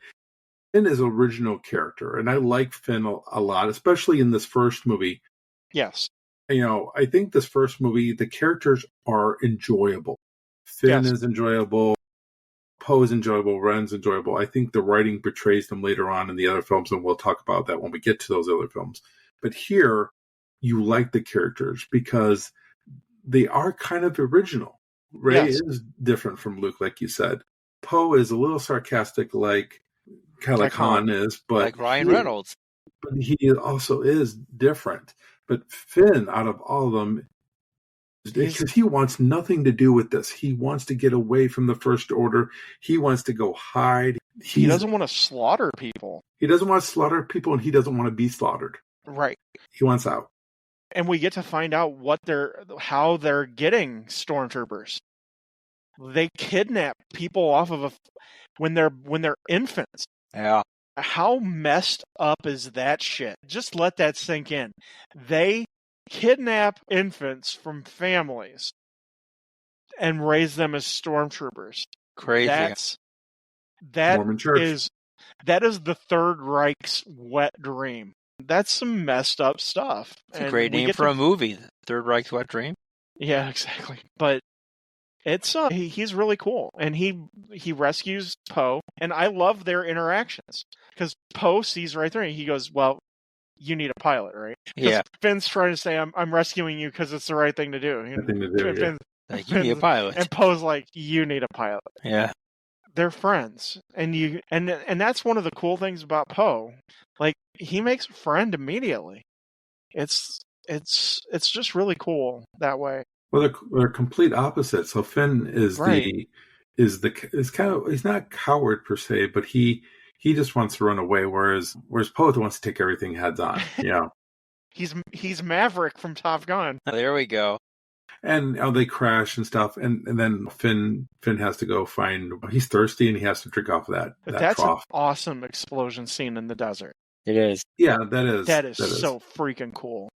Finn is an original character, and I like Finn a lot, especially in this first movie. Yes. You know, I think this first movie, the characters are enjoyable. Finn is enjoyable. Poe is enjoyable. Ren's enjoyable. I think the writing portrays them later on in the other films, and we'll talk about that when we get to those other films. But here, you like the characters because they are kind of original. Rey is different from Luke, like you said. Poe is a little sarcastic, like Han is, but like Ryan Reynolds. But he also is different. But Finn, out of all of them, because he wants nothing to do with this. He wants to get away from the First Order. He wants to go hide. He doesn't want to slaughter people. He doesn't want to slaughter people, and he doesn't want to be slaughtered. Right. He wants out. And we get to find out how they're getting stormtroopers. They kidnap people off of when they're infants. Yeah. How messed up is that shit? Just let that sink in. They kidnap infants from families and raise them as stormtroopers. Crazy. Mormon is the Third Reich's wet dream. That's some messed up stuff. It's a great name for a movie, Third Reich's Wet Dream. Yeah, exactly. But it's he's really cool, and he rescues Poe, and I love their interactions because Poe sees right through. He goes, "Well, you need a pilot, right?" Yeah. Finn's trying to say, "I'm rescuing you because it's the right thing to do." You need a pilot, and Poe's like, "You need a pilot." Yeah. They're friends, and that's one of the cool things about Poe. Like, he makes a friend immediately. It's just really cool that way. Well, they're complete opposites. So Finn is he's not a coward per se, but he just wants to run away, whereas Poe wants to take everything heads on. Yeah. He's Maverick from Top Gun. There we go. And they crash and stuff, and then Finn has to go find. He's thirsty and he has to drink off of that That's trough. An awesome explosion scene in the desert. It is. Yeah, that is so freaking cool.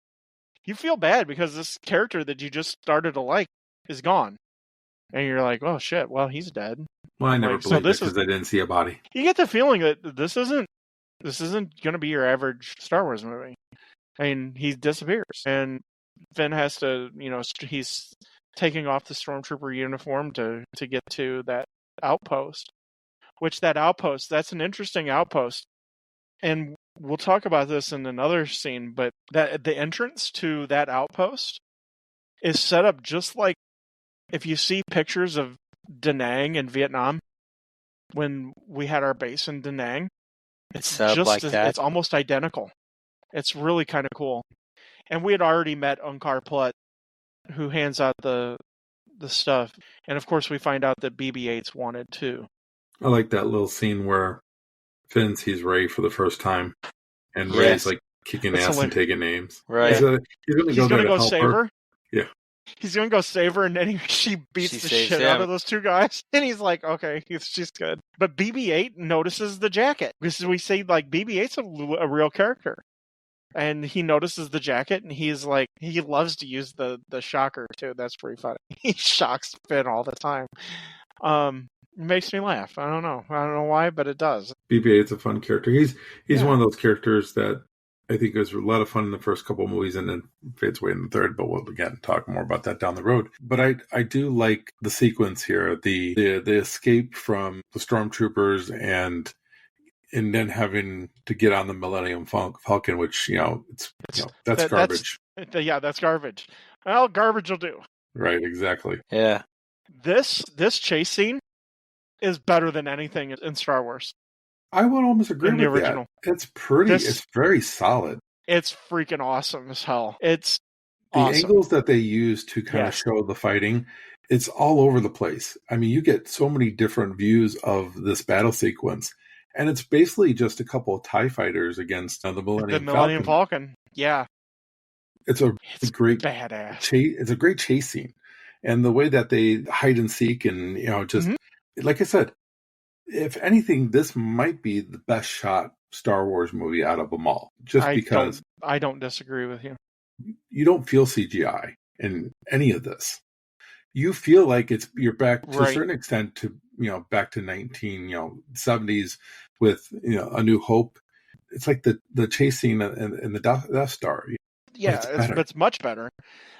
You feel bad because this character that you just started to like is gone, and you're like, "Oh shit! Well, he's dead." Well, I never believed it because I didn't see a body. You get the feeling that this isn't going to be your average Star Wars movie. I mean, he disappears, and Finn has to, he's taking off the stormtrooper uniform to get to that outpost. That's an interesting outpost, and we'll talk about this in another scene. But that the entrance to that outpost is set up just like if you see pictures of Da Nang in Vietnam when we had our base in Da Nang. It's set up like that. It's almost identical. It's really kind of cool. And we had already met Unkar Plutt, who hands out the stuff. And of course, we find out that BB-8's wanted too. I like that little scene where Finn sees Rey for the first time, and Rey's like kicking ass and taking names. Right. He's going to go save her. Yeah. He's going to go save her, and then she beats the shit out of those two guys. And he's like, okay, she's good. But BB-8 notices the jacket. Because we say, like, BB-8's a real character. And he notices the jacket, and he's like, he loves to use the shocker, too. That's pretty funny. He shocks Finn all the time. It makes me laugh. I don't know why, but it does. BB-8's a fun character. He's one of those characters that I think was a lot of fun in the first couple of movies and then fades away in the third, but we'll again talk more about that down the road. But I do like the sequence here, the escape from the stormtroopers and then having to get on the Millennium Falcon, which that's garbage. That's garbage. Well, garbage will do. Right, exactly. Yeah. This chase scene is better than anything in Star Wars. I would almost agree In the with original. that. It's pretty. This- It's very solid. It's freaking awesome as hell. It's The awesome. angles that they use to kind of Yes. show the fighting, it's all over the place. I mean, you get so many different views of this battle sequence, and it's basically just a couple of TIE fighters against the Millennium Falcon. Yeah. It's a great badass. It's a great chase scene, and the way that they hide and seek, and just like I said, if anything, this might be the best shot Star Wars movie out of them all. Just because I don't disagree with you. You don't feel CGI in any of this. You feel like you're back to a certain extent to back to 1970s with A New Hope. It's like the chase scene in the Death Star. Yeah, it's much better.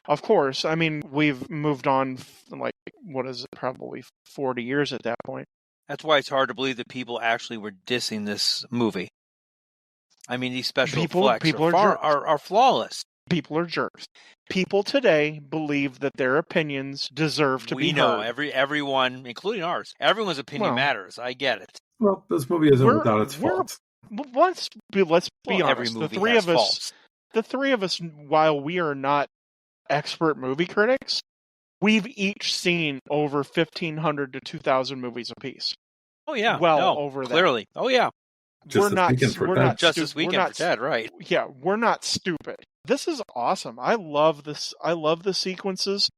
Of course. I mean, we've moved on, like, what is it, probably 40 years at that point. That's why it's hard to believe that people actually were dissing this movie. I mean, these special effects are flawless. People are jerks. People today believe that their opinions deserve to be heard. We know, everyone, including ours, everyone's opinion matters. I get it. Well, this movie isn't without its faults. Let's be honest. The three of us, while we are not expert movie critics, we've each seen over 1,500 to 2,000 movies apiece. Oh yeah, over clearly. that. Oh yeah. We're not Justice Weekend for Ted, right? Yeah, we're not stupid. This is awesome. I love this. I love the sequences.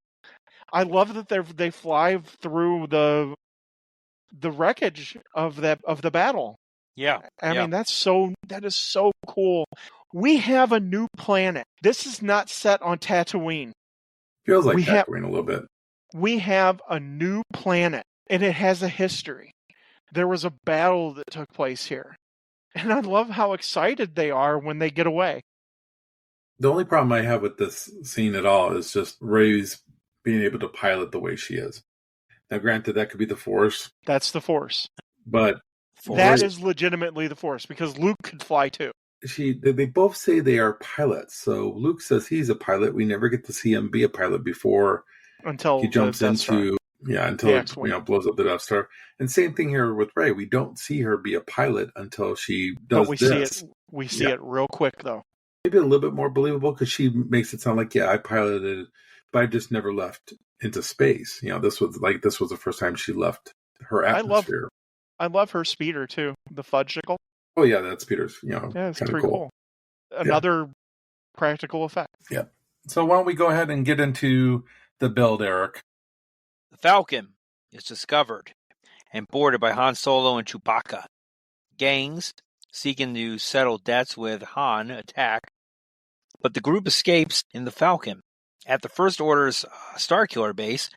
I love that they fly through the wreckage of the battle. Yeah. I mean, that is so cool. We have a new planet. This is not set on Tatooine. Feels like Tatooine a little bit. We have a new planet, and it has a history. There was a battle that took place here. And I love how excited they are when they get away. The only problem I have with this scene at all is just Rey's being able to pilot the way she is. Now, granted, that could be the Force. That's the Force. But that is legitimately the Force, because Luke could fly too. They both say they are pilots. So Luke says he's a pilot. We never get to see him be a pilot before until he jumps until it blows up the Death Star. And same thing here with Rey. We don't see her be a pilot until she does this. We see it real quick though. Maybe a little bit more believable because she makes it sound like, I piloted it, but I just never left into space. This was the first time she left her atmosphere. I love her speeder too, the fudgicle. Oh yeah, that speeder's it's kind of pretty cool. Another practical effect. Yeah. So why don't we go ahead and get into the build, Eric? The Falcon is discovered and boarded by Han Solo and Chewbacca. Gangs seeking to settle debts with Han attack, but the group escapes in the Falcon. At the First Order's Starkiller base,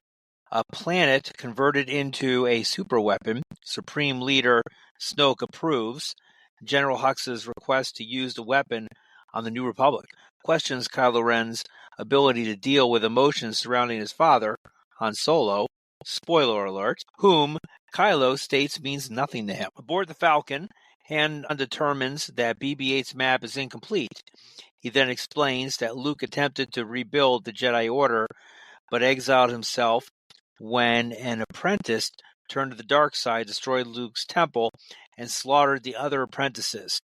a planet converted into a superweapon, Supreme Leader Snoke approves General Hux's request to use the weapon on the New Republic, questions Kylo Ren's ability to deal with emotions surrounding his father, Han Solo, spoiler alert, whom Kylo states means nothing to him. Aboard the Falcon, Han determines that BB-8's map is incomplete. He then explains that Luke attempted to rebuild the Jedi Order, but exiled himself when an apprentice turned to the dark side, destroyed Luke's temple, and slaughtered the other apprentices.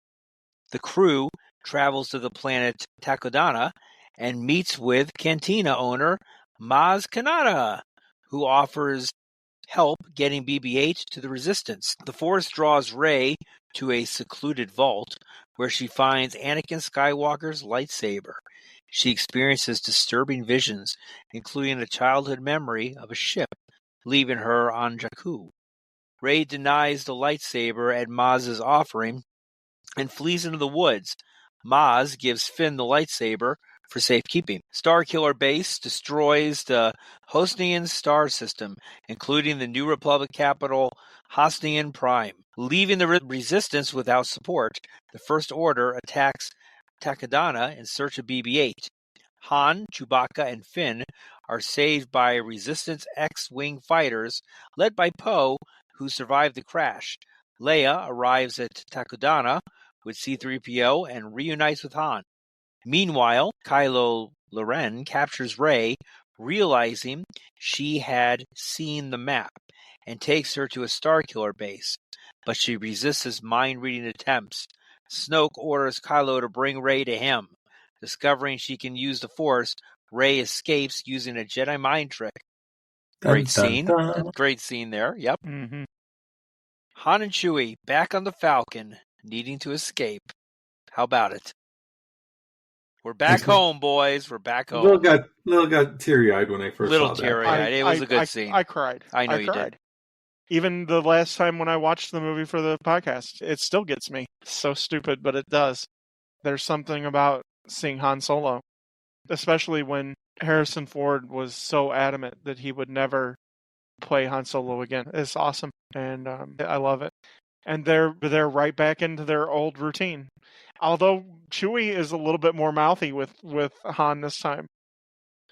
The crew travels to the planet Takodana and meets with Cantina owner Maz Kanata, who offers help getting BB-8 to the Resistance. The Force draws Rey to a secluded vault where she finds Anakin Skywalker's lightsaber. She experiences disturbing visions, including a childhood memory of a ship leaving her on Jakku. Rey denies the lightsaber at Maz's offering and flees into the woods. Maz gives Finn the lightsaber for safekeeping. Starkiller Base destroys the Hosnian star system, including the New Republic capital Hosnian Prime. Leaving the Resistance without support, the First Order attacks Takodana in search of BB-8. Han, Chewbacca, and Finn are saved by Resistance X-Wing fighters led by Poe, who survived the crash. Leia arrives at Takodana with C-3PO and reunites with Han. Meanwhile, Kylo Ren captures Rey, realizing she had seen the map, and takes her to a Starkiller base. But she resists his mind-reading attempts. Snoke orders Kylo to bring Rey to him. Discovering she can use the Force, Rey escapes using a Jedi mind trick. Great scene. Great scene there. Yep. Mm-hmm. Han and Chewie back on the Falcon, needing to escape. How about it? We're back home, boys. We're back home. Little got teary-eyed when I first saw that. Little teary-eyed. It was a good scene. I cried. I know you cried. did. Even the last time when I watched the movie for the podcast, it still gets me. It's so stupid, but it does. There's something about seeing Han Solo, especially when Harrison Ford was so adamant that he would never play Han Solo again. It's awesome, and I love it. And they're right back into their old routine. Although Chewie is a little bit more mouthy with Han this time.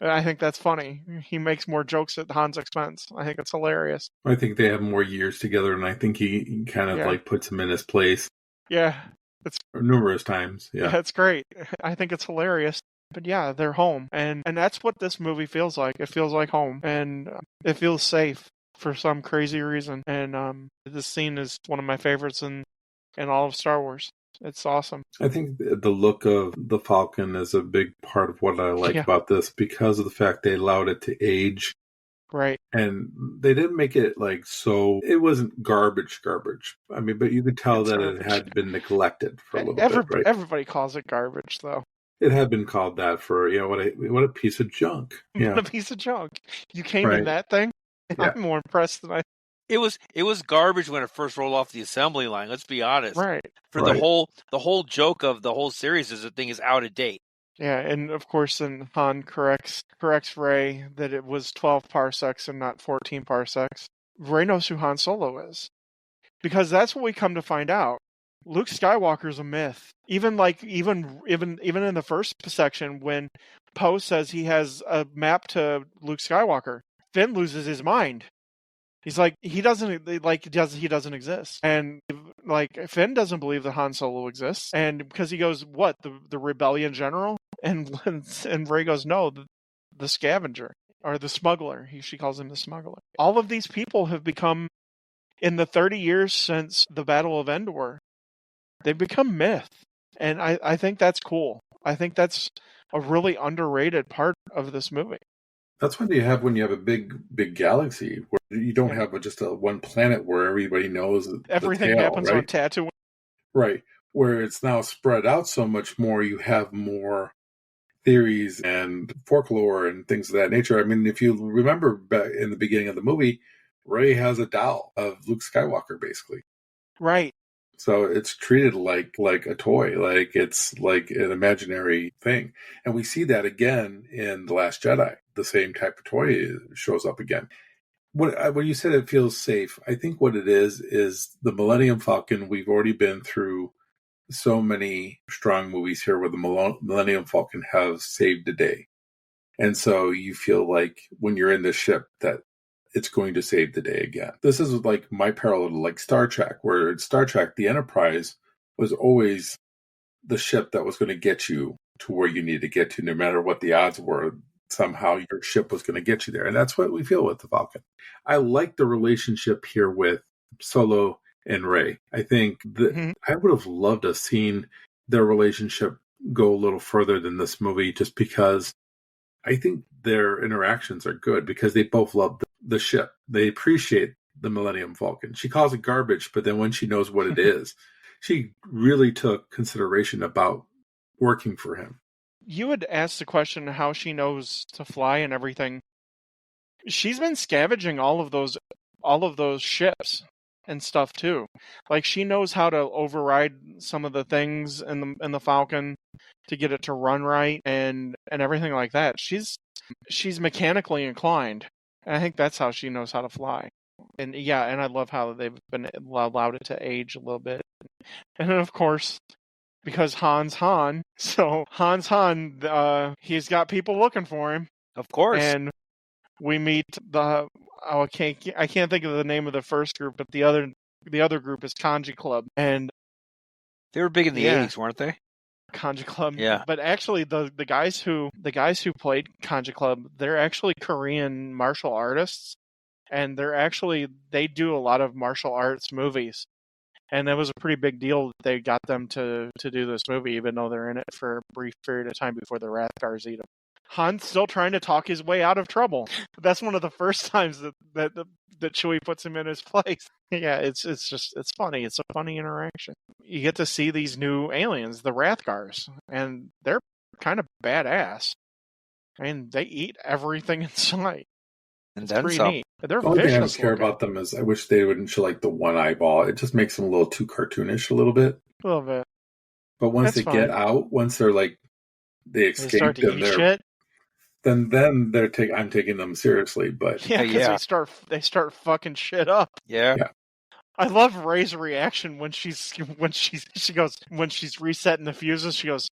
I think that's funny. He makes more jokes at Han's expense. I think it's hilarious. I think they have more years together, and I think he kind of like puts him in his place. Yeah. It's numerous times. Yeah. That's great. I think it's hilarious. But yeah, they're home. And that's what this movie feels like. It feels like home. And it feels safe for some crazy reason. And this scene is one of my favorites in all of Star Wars. It's awesome. I think the look of the Falcon is a big part of what I like about this, because of the fact they allowed it to age. Right. And they didn't make it like so, it wasn't garbage. I mean, but you could tell that it had been neglected for a little bit, right? Everybody calls it garbage, though. It had been called that for, what a piece of junk. Yeah. What a piece of junk. You came in that thing? Yeah. I'm more impressed than I... It was garbage when it first rolled off the assembly line. Let's be honest. Right. The whole joke of the whole series is the thing is out of date. Yeah, and of course, then Han corrects Rey that it was 12 parsecs and not 14 parsecs. Rey knows who Han Solo is, because that's what we come to find out. Luke Skywalker's a myth. Even in the first section, when Poe says he has a map to Luke Skywalker, Finn loses his mind. He's like, he doesn't exist. And Finn doesn't believe that Han Solo exists. And because he goes, what, the rebellion general? And Rey goes, no, the scavenger or the smuggler. She calls him the smuggler. All of these people have become, in the 30 years since the Battle of Endor, they've become myth. And I think that's cool. I think that's a really underrated part of this movie. That's what you have when you have a big galaxy, where you don't have just one planet where everybody knows everything happens on Tatooine. Right. Where it's now spread out so much more, you have more theories and folklore and things of that nature. I mean, if you remember back in the beginning of the movie, Rey has a doll of Luke Skywalker, basically. Right. So it's treated like a toy, like it's like an imaginary thing. And we see that again in The Last Jedi. The same type of toy shows up again. When you said it feels safe, I think what it is the Millennium Falcon. We've already been through so many strong movies here where the Millennium Falcon has saved the day. And so you feel like when you're in the ship that it's going to save the day again. This is like my parallel to like Star Trek, where in Star Trek, the Enterprise was always the ship that was going to get you to where you need to get to, no matter what the odds were. Somehow your ship was going to get you there. And that's what we feel with the Falcon. I like the relationship here with Solo and Rey. I think that I would have loved to have seen their relationship go a little further than this movie, just because I think their interactions are good, because they both love the ship. They appreciate the Millennium Falcon. She calls it garbage, but then when she knows what it is, she really took consideration about working for him. You had asked the question how she knows to fly and everything. She's been scavenging all of those ships and stuff too. Like, she knows how to override some of the things in the Falcon to get it to run right and everything like that. She's mechanically inclined. And I think that's how she knows how to fly. And yeah, and I love how they've been allowed it to age a little bit. And then, of course, because Han's Han, so Han's Han, he's got people looking for him. Of course. And we meet I can't think of the name of the first group, but the other group is Kanji Club. And they were big in the 80s, weren't they? Kanji Club. Yeah. But actually, the guys who played Kanji Club, they're actually Korean martial artists, and they do a lot of martial arts movies. And that was a pretty big deal that they got them to do this movie, even though they're in it for a brief period of time before the Rathgars eat them. Han's still trying to talk his way out of trouble. That's one of the first times that Chewie puts him in his place. Yeah, it's funny. It's a funny interaction. You get to see these new aliens, the Rathgars, and they're kind of badass. I mean, they eat everything in sight. And It's then pretty some. neat. They're The only thing I don't vicious care looking. about them is I wish they wouldn't show like the one eyeball. It just makes them a little too cartoonish a little bit. A little bit. But once That's they get out, once they're like they They start escape to and eat they're shit. then I'm taking them seriously. But Yeah, because they start fucking shit up. Yeah. Yeah. I love Rey's reaction when she's resetting the fuses. She goes,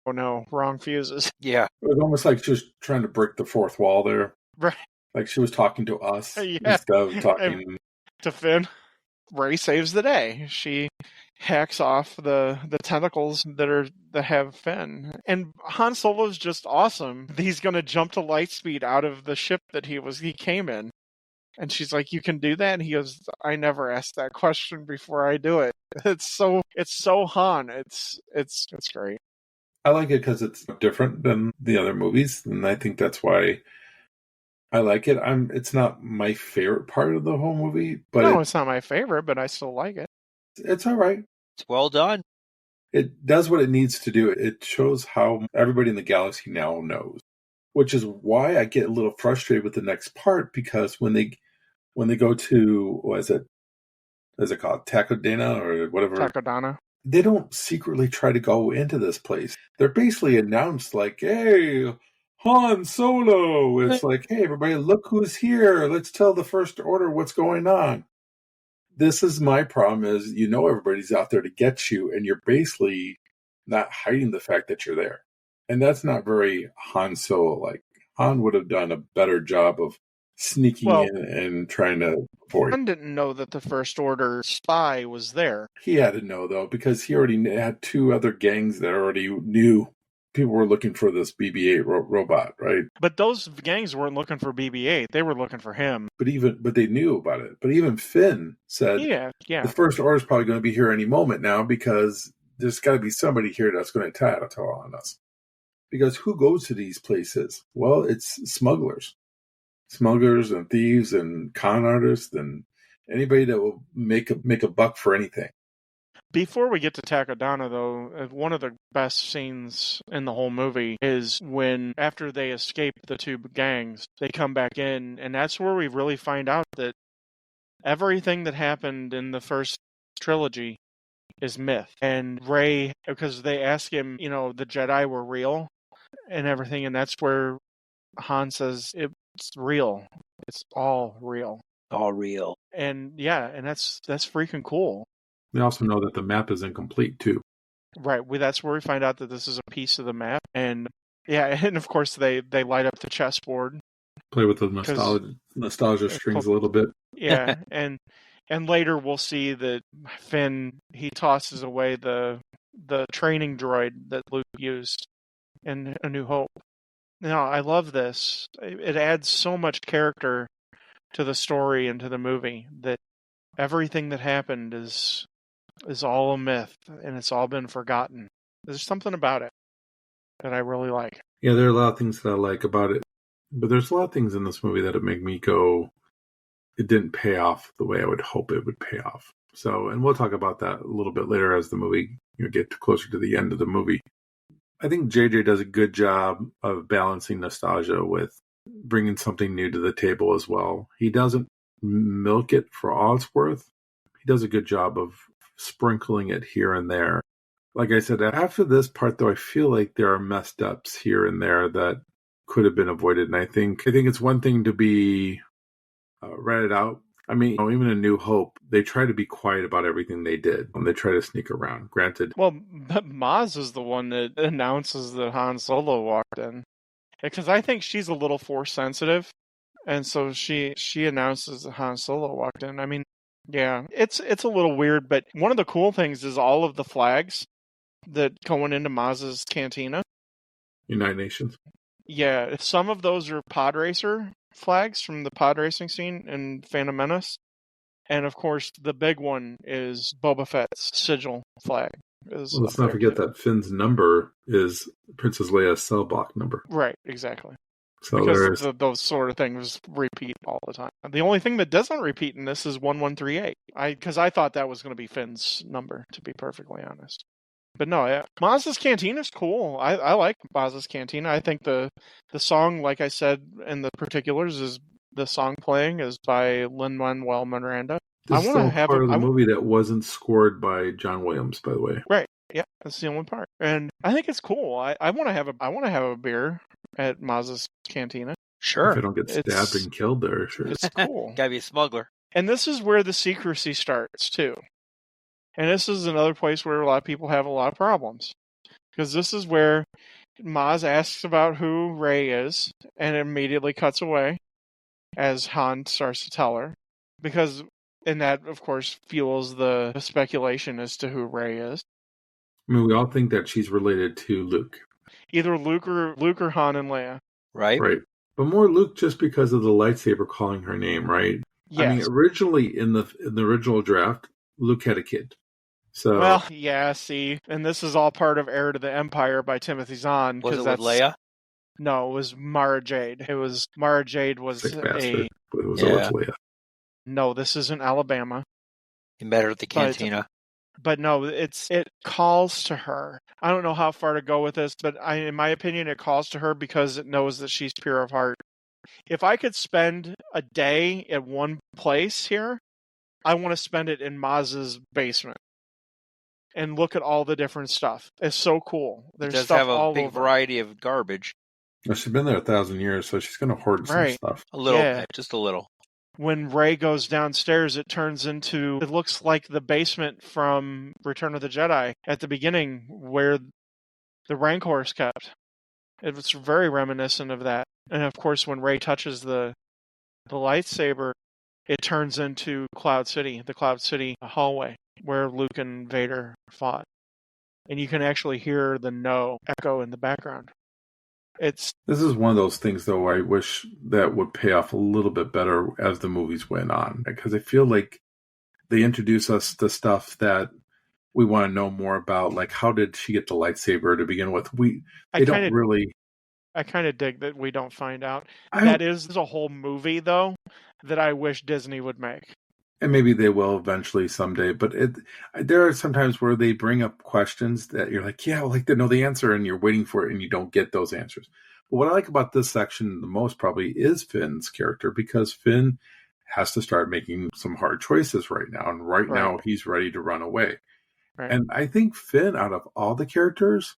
"Oh no, wrong fuses." Yeah. it was almost like just trying to break the fourth wall there. Right. Like she was talking to us Yeah. instead of talking. To Finn, Rey saves the day. She hacks off the tentacles that have Finn, and Han Solo's just awesome. He's gonna jump to light speed out of the ship that he came in, and she's like, "You can do that?" And he goes, "I never asked that question before I do it." It's so Han. It's great. I like it because it's different than the other movies, and I think that's why I like it. It's not my favorite part of the whole movie, but No, it's not my favorite, but I still like it. it's all right. It's well done. It does what it needs to do. It shows how everybody in the galaxy now knows, which is why I get a little frustrated with the next part, because when they go to, what is it called, Takodana or whatever, Takodana. they don't secretly try to go into this place. They're basically announced like, "Hey, Han Solo." It's like, "Hey, everybody, look who's here. Let's tell the First Order what's going on." This is my problem is, everybody's out there to get you, and you're basically not hiding the fact that you're there. And that's not very Han Solo. Like, Han would have done a better job of sneaking in and trying to avoid. Han didn't know that the First Order spy was there. He had to know, though, because he already had two other gangs that already knew people were looking for this BB-8 robot, right? But those gangs weren't looking for BB-8. They were looking for him. But they knew about it. But even Finn said, Yeah. the First Order is probably going to be here any moment now, because there's got to be somebody here that's going to tattle on us. Because who goes to these places? Well, it's smugglers and thieves and con artists and anybody that will make a buck for anything. Before we get to Takodana, though, one of the best scenes in the whole movie is when, after they escape the two gangs, they come back in, and that's where we really find out that everything that happened in the first trilogy is myth. And Rey, because they ask him, the Jedi were real and everything, and that's where Han says, it's real. It's all real. All real. And yeah, and that's freaking cool. We also know that the map is incomplete, too. Right. That's where we find out that this is a piece of the map. And yeah, and of course they light up the chessboard. Play with the nostalgia strings a little bit. Yeah, and later we'll see that Finn, he tosses away the training droid that Luke used in A New Hope. Now, I love this. It adds so much character to the story and to the movie that everything that happened is all a myth, and it's all been forgotten. There's something about it that I really like. Yeah, there are a lot of things that I like about it, but there's a lot of things in this movie that would make me go, it didn't pay off the way I would hope it would pay off. So, and we'll talk about that a little bit later as the movie, get closer to the end of the movie. I think JJ does a good job of balancing nostalgia with bringing something new to the table as well. He doesn't milk it for all it's worth. He does a good job of sprinkling it here and there. Like I said, after this part, though, I feel like there are messed ups here and there that could have been avoided. And I think it's one thing to be ratted out. I mean, even in New Hope, they try to be quiet about everything they did, and they try to sneak around. Granted, well, Maz is the one that announces that Han Solo walked in, because I think she's a little Force sensitive, and so she announces that Han Solo walked in. I mean, yeah, it's a little weird, but one of the cool things is all of the flags that going into Maz's cantina. United Nations. Yeah, some of those are pod racer flags from the pod racing scene in Phantom Menace. And of course, the big one is Boba Fett's sigil flag. Well, let's not forget that Finn's number is Princess Leia's cell block number. Right, exactly. So because those sort of things repeat all the time. The only thing that doesn't repeat in this is 1138. Because I thought that was going to be Finn's number, to be perfectly honest. But no, yeah. Maz's Cantina is cool. I like Maz's Cantina. I think the song, like I said in the particulars, is the song playing is by Lin-Manuel Miranda. This is the part of the movie that wasn't scored by John Williams, by the way. Right. Yeah, that's the only part. And I think it's cool. I want to have a beer at Maz's Cantina. Sure. If I don't get stabbed and killed there, sure. It's cool. Gotta be a smuggler. And this is where the secrecy starts, too. And this is another place where a lot of people have a lot of problems. Because this is where Maz asks about who Rey is, and immediately cuts away as Han starts to tell her. And that, of course, fuels the speculation as to who Rey is. I mean, we all think that she's related to Luke. Either Luke or Han and Leia. Right. Right. But more Luke just because of the lightsaber calling her name, right? Yes. I mean, originally in the original draft, Luke had a kid. So well, yeah, see. And this is all part of Heir to the Empire by Timothy Zahn. Was it with Leia? No, it was Mara Jade. Mara Jade was sick bastard. But it was always Leia. No, this isn't Alabama. You met her at the cantina. But no, it calls to her. I don't know how far to go with this, but in my opinion, it calls to her because it knows that she's pure of heart. If I could spend a day at one place here, I want to spend it in Maz's basement and look at all the different stuff. It's so cool. There's it does stuff have a all big over. variety of garbage. Well, she's been there 1,000 years, so she's going to hoard some stuff. A little bit, just a little. When Rey goes downstairs, it looks like the basement from Return of the Jedi at the beginning where the Rancor is kept. It was very reminiscent of that. And of course, when Rey touches the lightsaber, it turns into Cloud City, the Cloud City hallway where Luke and Vader fought. And you can actually hear the no echo in the background. This is one of those things, though, I wish that would pay off a little bit better as the movies went on. Because I feel like they introduce us to stuff that we want to know more about. Like, how did she get the lightsaber to begin with? I kind of dig that we don't find out. That is a whole movie, though, that I wish Disney would make. And maybe they will eventually someday. But there are sometimes where they bring up questions that you're like, yeah, I'd like to know the answer, and you're waiting for it, and you don't get those answers. But what I like about this section the most probably is Finn's character, because Finn has to start making some hard choices right now. And right now, he's ready to run away. Right. And I think Finn, out of all the characters,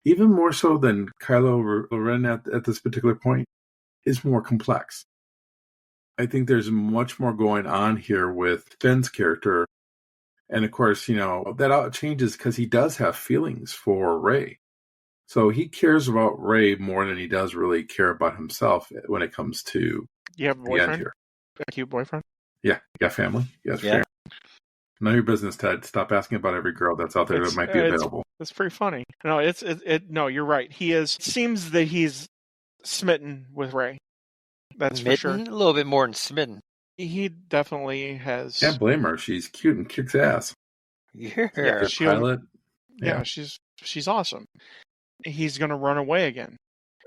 even more so than Kylo Ren at this particular point, is more complex. I think there's much more going on here with Finn's character. And of course, that all changes because he does have feelings for Rey. So he cares about Rey more than he does really care about himself when it comes to you have a boyfriend? The end here. A cute boyfriend? Yeah. You got family? Yes, yeah. Family. None of your business, Ted. Stop asking about every girl that's out there that might be available. It's pretty funny. No, no, you're right. Seems that he's smitten with Rey. That's for sure. A little bit more than smitten. He definitely has. Can't blame her. She's cute and kicks ass. Yeah. Pilot. Yeah, she's awesome. He's going to run away again.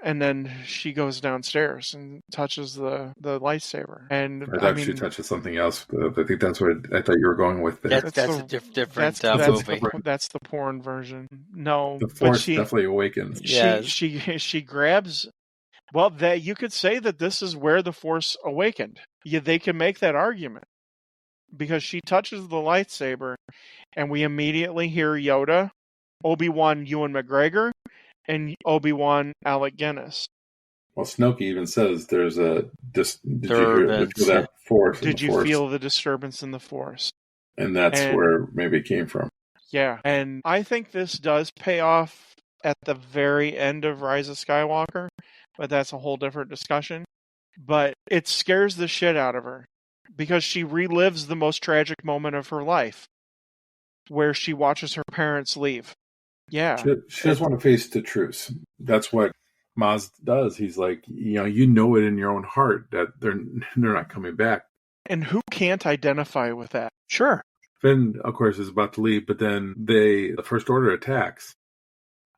And then she goes downstairs and touches the lightsaber. And I thought she touches something else. I think that's what I thought you were going with there. That's a different movie. That's the porn version. No, the Force definitely awakens. She grabs. Well, you could say that this is where the Force awakened. They can make that argument because she touches the lightsaber, and we immediately hear Yoda, Obi-Wan Ewan McGregor, and Obi-Wan Alec Guinness. Well, Snoke even says there's a did you hear that Force? Did you feel the disturbance in the Force? And that's where maybe it came from. Yeah, and I think this does pay off at the very end of Rise of Skywalker, but that's a whole different discussion. But it scares the shit out of her because she relives the most tragic moment of her life, where she watches her parents leave. Yeah. She doesn't want to face the truth. That's what Maz does. He's like, you know it in your own heart that they're not coming back. And who can't identify with that? Sure. Finn, of course, is about to leave, but then the First Order attacks.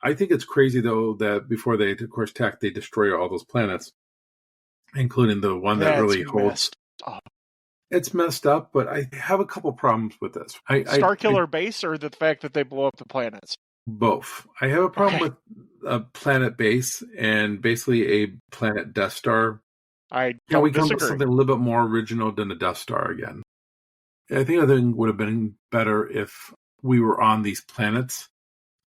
I think it's crazy, though, that before they, of course, attack, they destroy all those planets, including the one that really holds. It's messed up, but I have a couple problems with this. Starkiller Base, or the fact that they blow up the planets? Both. I have a problem with a planet base and basically a planet Death Star. I don't we come disagree. with something a little bit more original than the Death Star again. I think it would have been better if we were on these planets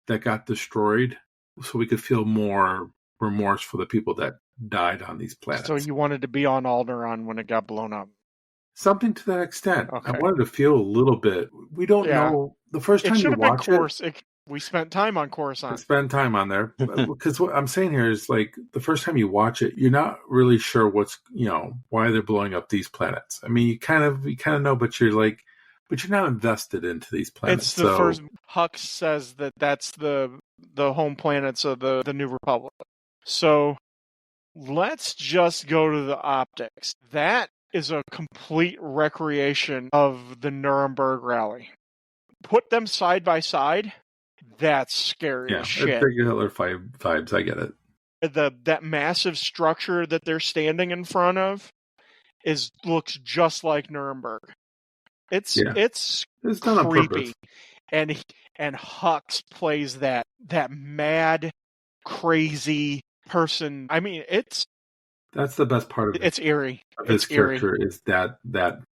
that got destroyed, so we could feel more remorse for the people that died on these planets. So you wanted to be on Alderaan when it got blown up? Something to that extent. Okay. I wanted to feel a little bit. We don't know. The first time you watch it... We spent time on Coruscant. Spend time on there. Because what I'm saying here is, like, the first time you watch it, you're not really sure why they're blowing up these planets. I mean, you kind of know, but you're not invested into these planets. It's the first. Hux says that's the home planets of the New Republic. So let's just go to the optics. That is a complete recreation of the Nuremberg rally. Put them side by side. That's scary as shit. Big Hitler vibes. I get it. That massive structure that they're standing in front of looks just like Nuremberg. It's done creepy, and Hux plays that mad, crazy person. I mean, that's the best part of it. It's eerie. His character is that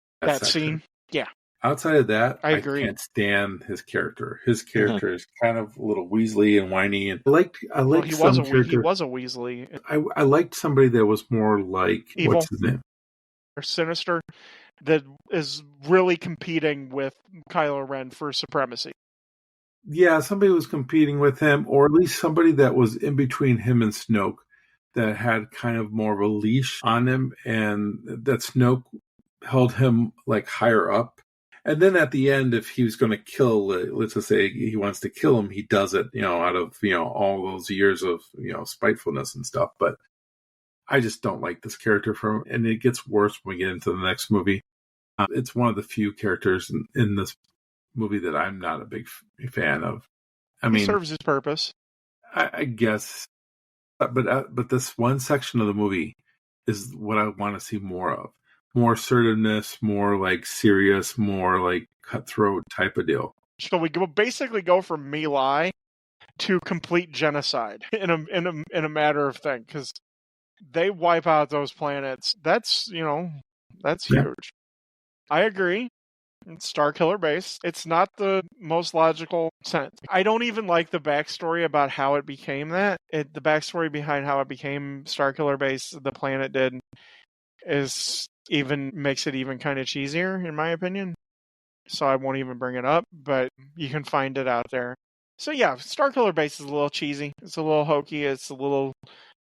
scene. Yeah. Outside of that, I agree. I can't stand his character. His character is kind of a little Weasley and whiny, and I liked he was a Weasley. I liked somebody that was more like evil, what's his name, or sinister, that is really competing with Kylo Ren for supremacy. Yeah, somebody was competing with him, or at least somebody that was in between him and Snoke, that had kind of more of a leash on him, and that Snoke held him like higher up. And then at the end, if he was going to kill, let's just say he wants to kill him, he does it, out of, all those years of, spitefulness and stuff. But I just don't like this character and it gets worse when we get into the next movie. It's one of the few characters in this movie that I'm not a big fan of. I mean, he serves his purpose, I guess. But this one section of the movie is what I want to see more of. More assertiveness, more like serious, more like cutthroat type of deal. So we basically go from My Lai to complete genocide in a matter of thing, because they wipe out those planets. That's huge. I agree. It's Starkiller Base. It's not the most logical sense. I don't even like the backstory about how it became that. The backstory behind how it became Starkiller Base, the planet did, makes it even kind of cheesier, in my opinion. So I won't even bring it up, but you can find it out there. So yeah, Starkiller Base is a little cheesy. It's a little hokey. It's a little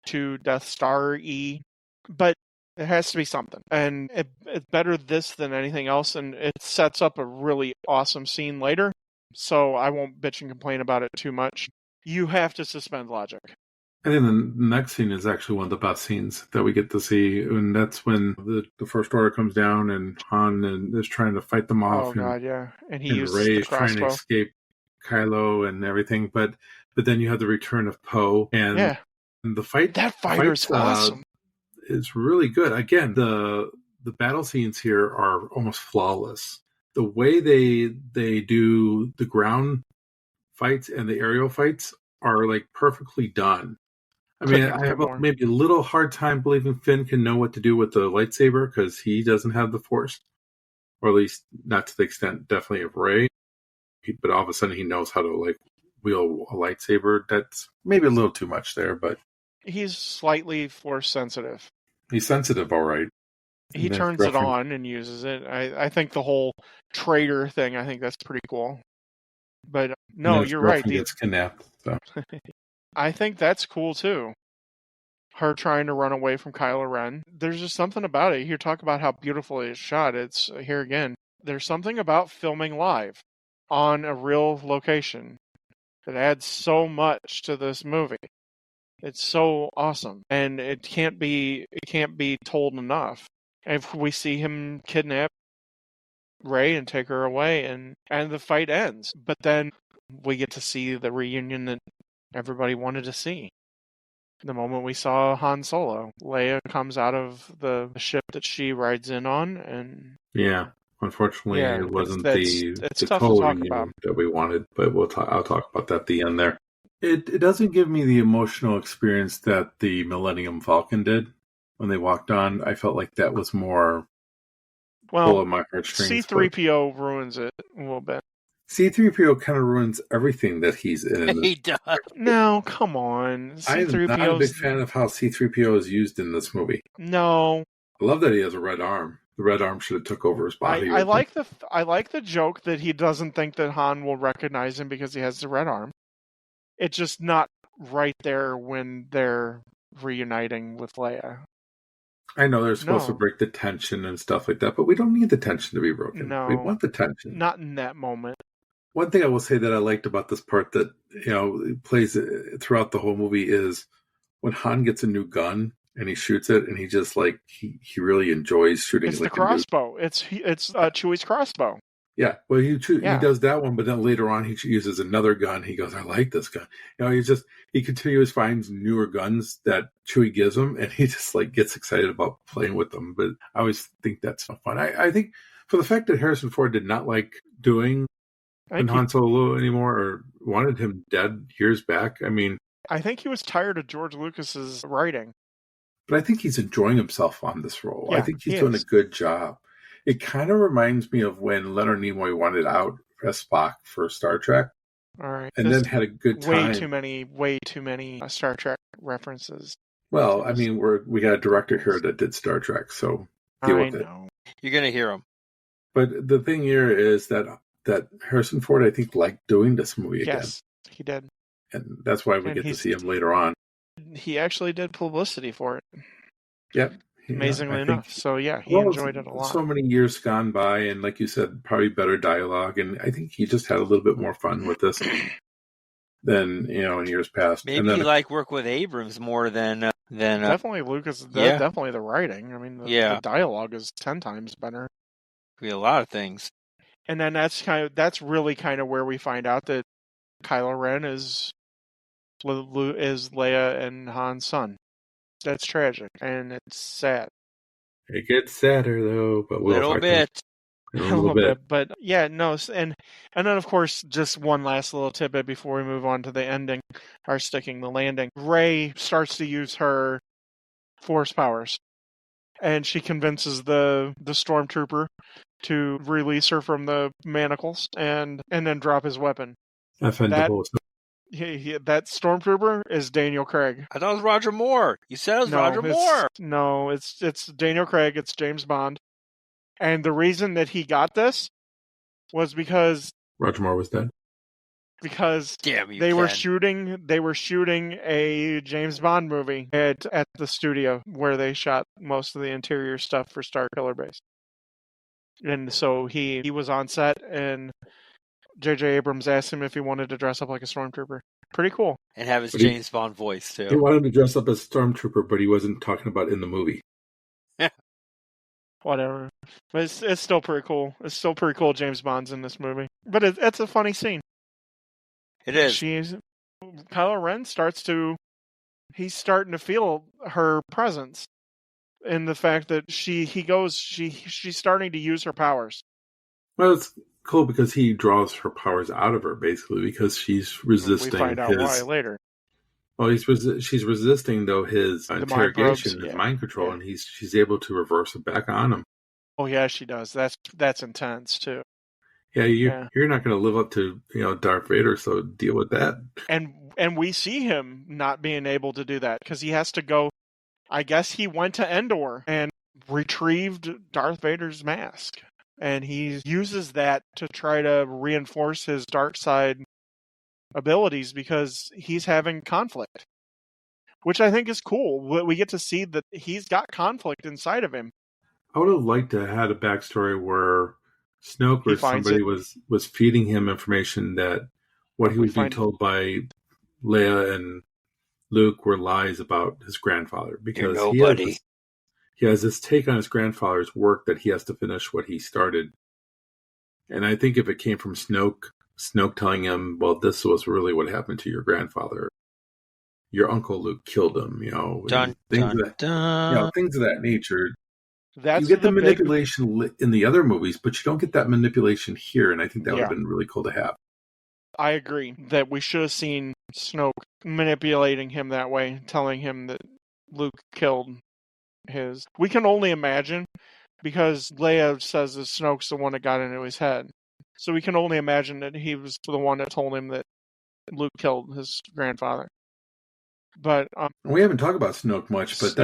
too Death Star-y, but it has to be something. And it's better this than anything else, and it sets up a really awesome scene later. So I won't bitch and complain about it too much. You have to suspend logic. I think the next scene is actually one of the best scenes that we get to see, and that's when the First Order comes down and Han is trying to fight them off. Oh God, yeah, and he uses Rey's the crossbow. Trying to escape Kylo and everything, but then you have the return of Poe and the fight. That fighter's awesome. It's really good. Again, the battle scenes here are almost flawless. The way they do the ground fights and the aerial fights are like perfectly done. I mean, I have maybe a little hard time believing Finn can know what to do with the lightsaber because he doesn't have the Force, or at least not to the extent definitely of Rey. But all of a sudden he knows how to like wield a lightsaber. That's maybe a little too much there, but he's slightly Force sensitive. He's sensitive, all right. He turns it on and uses it. I think the whole traitor thing, I think that's pretty cool. But no, you're right. He gets kidnapped. So. I think that's cool too. Her trying to run away from Kylo Ren. There's just something about it. You talk about how beautiful it's shot. It's here again. There's something about filming live on a real location It adds so much to this movie. It's so awesome, and it can't be told enough. If we see him kidnap Rey and take her away, and the fight ends, but then we get to see the reunion that everybody wanted to see. The moment we saw Han Solo, Leia comes out of the ship that she rides in on, and yeah, unfortunately, it wasn't it's the tough to talk about that we wanted, but I'll talk about that at the end there. It doesn't give me the emotional experience that the Millennium Falcon did when they walked on. I felt like that was more pull of my heartstrings. C-3PO ruins it a little bit. C-3PO kind of ruins everything that he's in. He does. No, come on. I'm not a big fan of how C-3PO is used in this movie. No. I love that he has a red arm. The red arm should have took over his body. I like the joke that he doesn't think that Han will recognize him because he has the red arm. It's just not right there when they're reuniting with Leia. I know they're supposed to break the tension and stuff like that, but we don't need the tension to be broken. No. We want the tension. Not in that moment. One thing I will say that I liked about this part that, plays throughout the whole movie is when Han gets a new gun and he shoots it, and he just he really enjoys shooting. It's the crossbow. It's Chewie's crossbow. Yeah, well, he does that one, but then later on he uses another gun. He goes, "I like this gun." He continues finds newer guns that Chewie gives him, and he just gets excited about playing with them. But I always think that's so fun. I think for the fact that Harrison Ford did not like doing Han Solo anymore, or wanted him dead years back. I mean, I think he was tired of George Lucas's writing. But I think he's enjoying himself on this role. Yeah, I think he's doing a good job. It kind of reminds me of when Leonard Nimoy wanted out as Spock for Star Trek. All right. And then had a good time. Way too many Star Trek references. Well, I mean, we got a director here that did Star Trek, so deal with it. You're going to hear him. But the thing here is that Harrison Ford, I think, liked doing this movie again. Yes, he did. And that's why we get to see him later on. He actually did publicity for it. Yep. Amazingly enough. So, yeah, he enjoyed it a lot. So many years gone by, and like you said, probably better dialogue. And I think he just had a little bit more fun with this than, in years past. Maybe he work with Abrams more than definitely Lucas. Definitely the writing. I mean, the dialogue is 10 times better. Could be a lot of things. And then that's really kind of where we find out that Kylo Ren is Leia and Han's son. That's tragic, and it's sad. It gets sadder, though, but a little bit. A little bit. But yeah, no, and then, of course, just one last little tidbit before we move on to the ending, our sticking the landing. Rey starts to use her force powers, and she convinces the stormtrooper to release her from the manacles and then drop his weapon. That stormtrooper is Daniel Craig. I thought it was Roger Moore. You said it was Roger Moore. No, it's Daniel Craig. It's James Bond. And the reason that he got this was because Roger Moore was dead. Because they were shooting a James Bond movie at the studio where they shot most of the interior stuff for Star Killer Base. And so he was on set, and J.J. Abrams asked him if he wanted to dress up like a stormtrooper. Pretty cool. And have his James Bond voice, too. He wanted to dress up as a stormtrooper, but he wasn't talking about in the movie. Whatever. But it's still pretty cool. It's still pretty cool James Bond's in this movie. But it's a funny scene. It is. Kylo Ren he's starting to feel her presence in the fact that she's starting to use her powers. Well, it's cool because he draws her powers out of her, basically, because she's resisting. We find out why later. Well, she's resisting, though, his interrogation, his mind control, and she's able to reverse it back on him. Oh, yeah, she does. That's intense, too. Yeah, you're not going to live up to Darth Vader, so deal with that. And we see him not being able to do that because he has to go. I guess he went to Endor and retrieved Darth Vader's mask, and he uses that to try to reinforce his dark side abilities because he's having conflict, which I think is cool. We get to see that he's got conflict inside of him. I would have liked to have had a backstory where Snoke or somebody was feeding him information that what he was being told by Leia and Luke were lies about his grandfather, because he has this take on his grandfather's work that he has to finish what he started. And I think if it came from Snoke telling him, well, this was really what happened to your grandfather. Your uncle Luke killed him, things of that nature. You get the manipulation in the other movies, but you don't get that manipulation here, and I think that would have been really cool to have. I agree that we should have seen Snoke manipulating him that way, telling him that Luke killed his... We can only imagine, because Leia says that Snoke's the one that got into his head. So we can only imagine that he was the one that told him that Luke killed his grandfather. But we haven't talked about Snoke much, but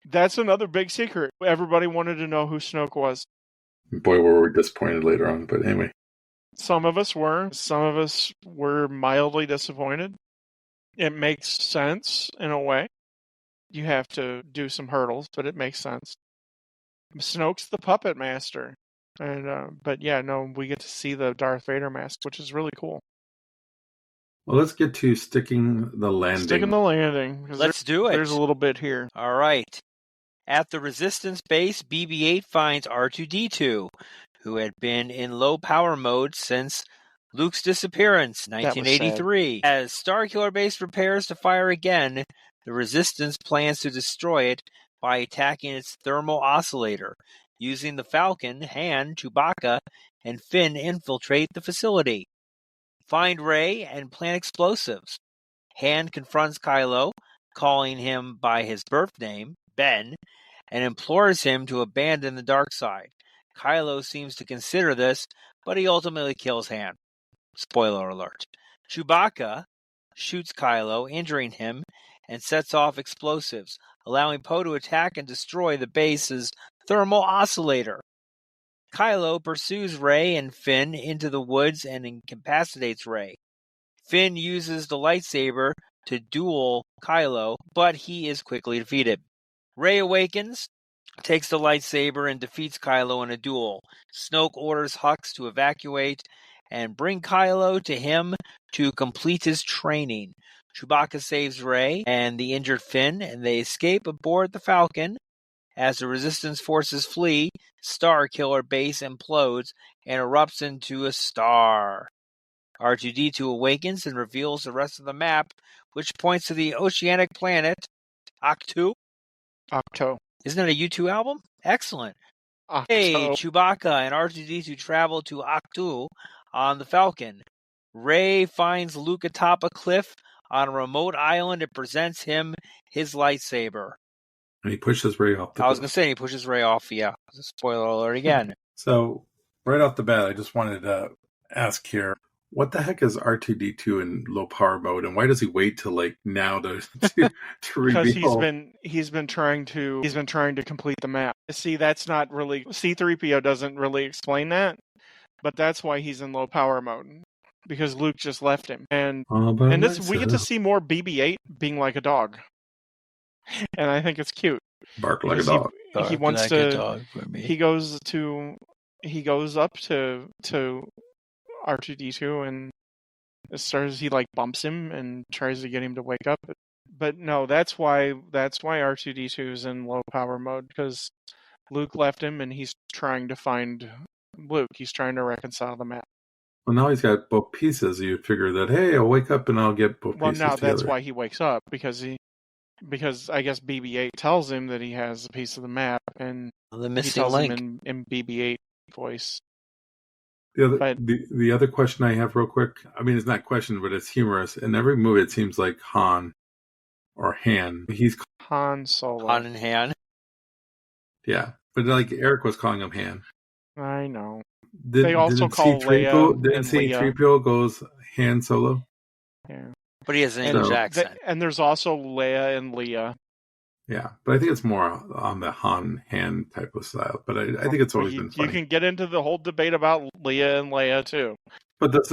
that's another big secret. Everybody wanted to know who Snoke was. Boy, were we disappointed later on, but anyway. Some of us were. Some of us were mildly disappointed. It makes sense in a way. You have to do some hurdles, but it makes sense. Snoke's the puppet master. And we get to see the Darth Vader mask, which is really cool. Well, let's get to sticking the landing. Let's do it. There's a little bit here. All right. At the Resistance base, BB-8 finds R2-D2, who had been in low power mode since Luke's disappearance, 1983. As Starkiller Base prepares to fire again, the Resistance plans to destroy it by attacking its thermal oscillator. Using the Falcon, Han, Chewbacca, and Finn infiltrate the facility. Find Rey and plant explosives. Han confronts Kylo, calling him by his birth name, Ben, and implores him to abandon the dark side. Kylo seems to consider this, but he ultimately kills Han. Spoiler alert. Chewbacca shoots Kylo, injuring him, and sets off explosives, allowing Poe to attack and destroy the base's thermal oscillator. Kylo pursues Rey and Finn into the woods and incapacitates Rey. Finn uses the lightsaber to duel Kylo, but he is quickly defeated. Rey awakens, takes the lightsaber, and defeats Kylo in a duel. Snoke orders Hux to evacuate and bring Kylo to him to complete his training. Chewbacca saves Rey and the injured Finn, and they escape aboard the Falcon. As the Resistance forces flee, Starkiller Base implodes and erupts into a star. R2-D2 awakens and reveals the rest of the map, which points to the oceanic planet Ahch-To. Ahch-To. Isn't it a U2 album? Excellent. Ahch-To. Hey, Chewbacca and R2-D2 travel to Ahch-To on the Falcon. Rey finds Luke atop a cliff on a remote island and presents him his lightsaber. And he pushes Rey off. I was going to say he pushes Rey off. Yeah, spoiler alert again. So, right off the bat, I just wanted to ask here, what the heck is R2-D2 in low power mode, and why does he wait till now to reveal? Because he's been trying to complete the map. See, that's not really C-3PO doesn't really explain that, but that's why he's in low power mode. Because Luke just left him, and we get to see more BB-8 being like a dog. And I think it's cute. Bark like a dog. He wants like to. A dog for me. He goes up to R2-D2 and he bumps him and tries to get him to wake up. But no, that's why R2-D2 is in low power mode, because Luke left him and he's trying to find Luke. He's trying to reconcile the map. Well, now he's got both pieces. You figure that, hey, I'll wake up and I'll get both pieces together. Well, now that's why he wakes up, because I guess BB-8 tells him that he has a piece of the map, and the missing he tells link him in BB-8 voice. The other question I have real quick, I mean, it's not a question, but it's humorous. In every movie, it seems like Han or Han. He's Han Solo. Han and Han. Yeah, but Eric was calling him Han. I know. They also call C-3PO, Leia. Didn't C-3PO goes Han Solo? Yeah. But he has an English accent. And there's also Leia and Leia. Yeah, but I think it's more on the Han type of style. But I think it's always been funny. You can get into the whole debate about Leia and Leia too. But this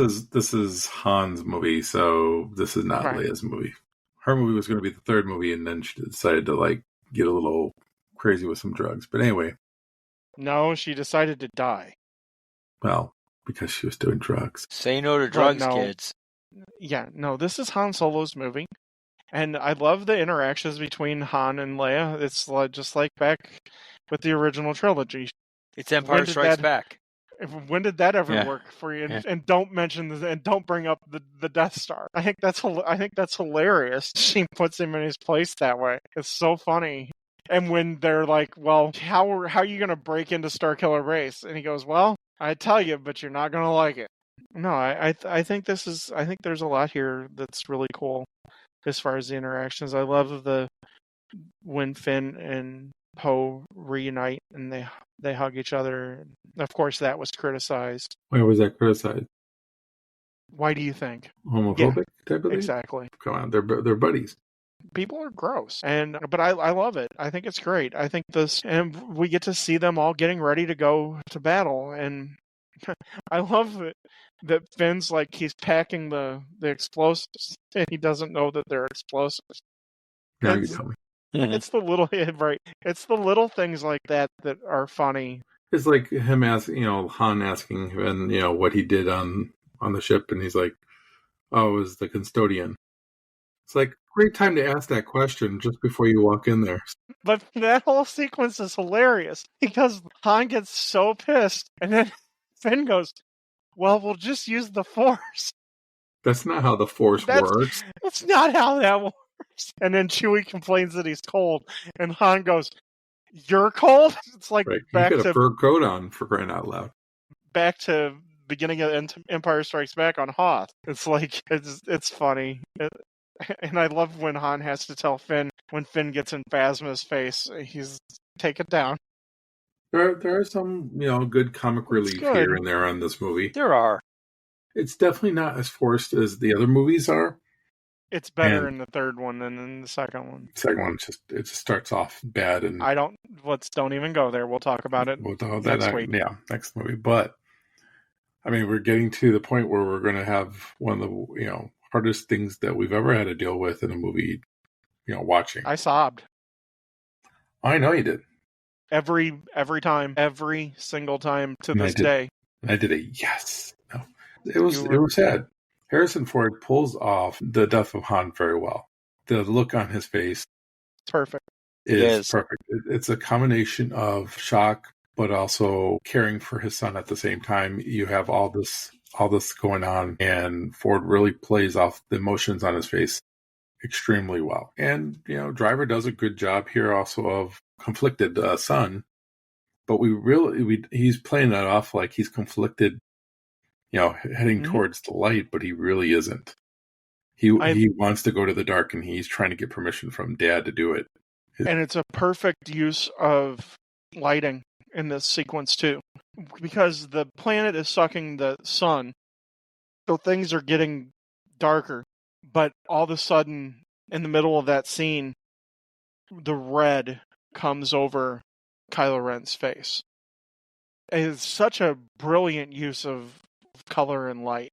is Han's movie, so this is not Leia's movie. Her movie was going to be the third movie, and then she decided to get a little crazy with some drugs. But anyway. No, she decided to die. Well, because she was doing drugs. Say no to drugs, no. kids. Yeah, no, this is Han Solo's movie. And I love the interactions between Han and Leia. It's just like back with the original trilogy. It's Empire Strikes Back. When did that ever Yeah. work for you? Yeah. And don't mention and don't bring up the Death Star. I think that's hilarious. She puts him in his place that way. It's so funny. And when they're like, "Well, how are you going to break into Starkiller Base?" And he goes, "Well, I tell you, but you're not going to like it." No, I think there's a lot here that's really cool as far as the interactions. I love when Finn and Poe reunite and they hug each other. Of course, that was criticized. Why was that criticized? Why do you think? Homophobic type of thing? Exactly. Come on, they're buddies. People are gross, but I love it. I think it's great. I think and we get to see them all getting ready to go to battle, and I love it that Finn's like he's packing the explosives, and he doesn't know that they're explosives. Now you tell me. It's the little right. It's the little things like that are funny. It's like him asking, Han asking Finn, what he did on the ship, and he's like, "Oh, it was the custodian." It's like great time to ask that question just before you walk in there. But that whole sequence is hilarious because Han gets so pissed, and then Finn goes, "Well, we'll just use the Force." That's not how the Force works. That's not how that works. And then Chewie complains that he's cold, and Han goes, "You're cold?" It's like Right. back You got to a fur coat on, for crying out loud. back to beginning of Empire Strikes Back on Hoth. It's like it's funny. And I love when Han has to tell Finn when Finn gets in Phasma's face, he's take it down. There are some, good comic relief here and there on this movie. There are. It's definitely not as forced as the other movies are. It's better in the third one than in the second one. The second one just starts off bad, and don't even go there. We'll talk about it next week. Yeah, next movie. But I mean, we're getting to the point where we're going to have one of the hardest things that we've ever had to deal with in a movie. Watching. I sobbed. I know you did. Every time, every single time to this day. I did a yes. No, it was sad. Harrison Ford pulls off the death of Han very well. The look on his face, perfect. Is perfect. It's a combination of shock, but also caring for his son at the same time. You have all this going on, and Ford really plays off the emotions on his face extremely well. And Driver does a good job here also of conflicted son, but he's playing that off like he's conflicted, heading towards the light, but he really isn't. He wants to go to the dark, and he's trying to get permission from Dad to do it. And it's a perfect use of lighting in this sequence too, because the planet is sucking the sun, so things are getting darker. But all of a sudden, in the middle of that scene, the red comes over Kylo Ren's face. It's such a brilliant use of color and light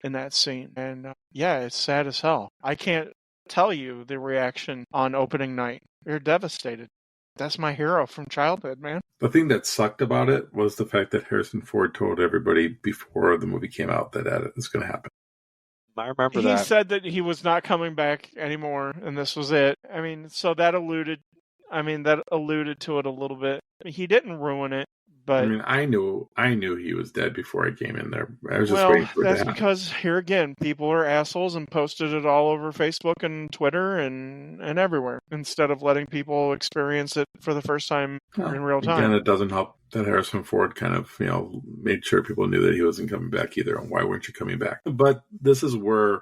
in that scene. And it's sad as hell. I can't tell you the reaction on opening night. You're devastated. That's my hero from childhood, man. The thing that sucked about it was the fact that Harrison Ford told everybody before the movie came out that it was going to happen. I remember that. He said that he was not coming back anymore, and this was it. I mean, so that alluded to it a little bit. He didn't ruin it, but I mean, I knew he was dead before I came in there. I was just waiting for that. That's because here again, people are assholes and posted it all over Facebook and Twitter and everywhere instead of letting people experience it for the first time in real time. Again, it doesn't help that Harrison Ford kind of made sure people knew that he wasn't coming back either. And why weren't you coming back? But this is where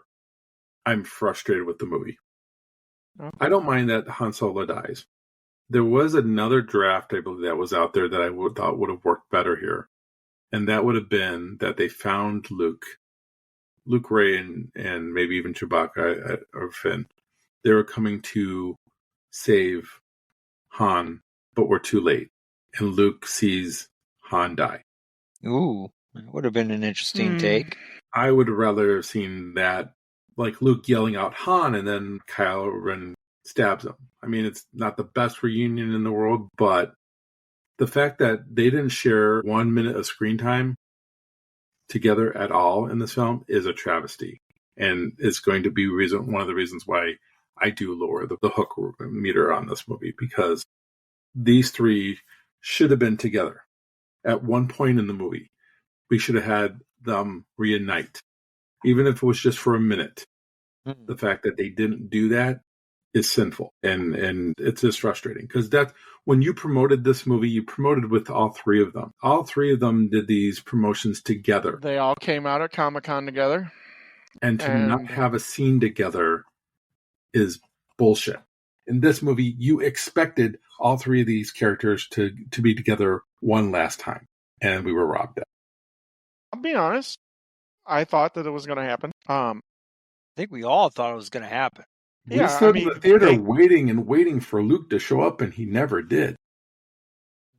I'm frustrated with the movie. Okay. I don't mind that Han Solo dies. There was another draft, I believe, that was out there that I thought would have worked better here. And that would have been that they found Luke, Ray, and maybe even Chewbacca or Finn. They were coming to save Han, but were too late. And Luke sees Han die. Ooh, that would have been an interesting take. I would rather have seen that, like Luke yelling out Han, and then Kylo Ren stabs him. I mean, it's not the best reunion in the world, but the fact that they didn't share 1 minute of screen time together at all in this film is a travesty. And it's going to be one of the reasons why I do lower the hook meter on this movie, because these three should have been together at one point in the movie. We should have had them reunite, even if it was just for a minute. The fact that they didn't do that is sinful, and it's just frustrating, because that's when you promoted this movie, you promoted with all three of them. All three of them did these promotions together. They all came out at Comic-Con together. And to not have a scene together is bullshit. In this movie, you expected all three of these characters to be together one last time, and we were robbed of it. I'll be honest, I thought that it was going to happen. I think we all thought it was going to happen. We stood in the theater waiting for Luke to show up, and he never did.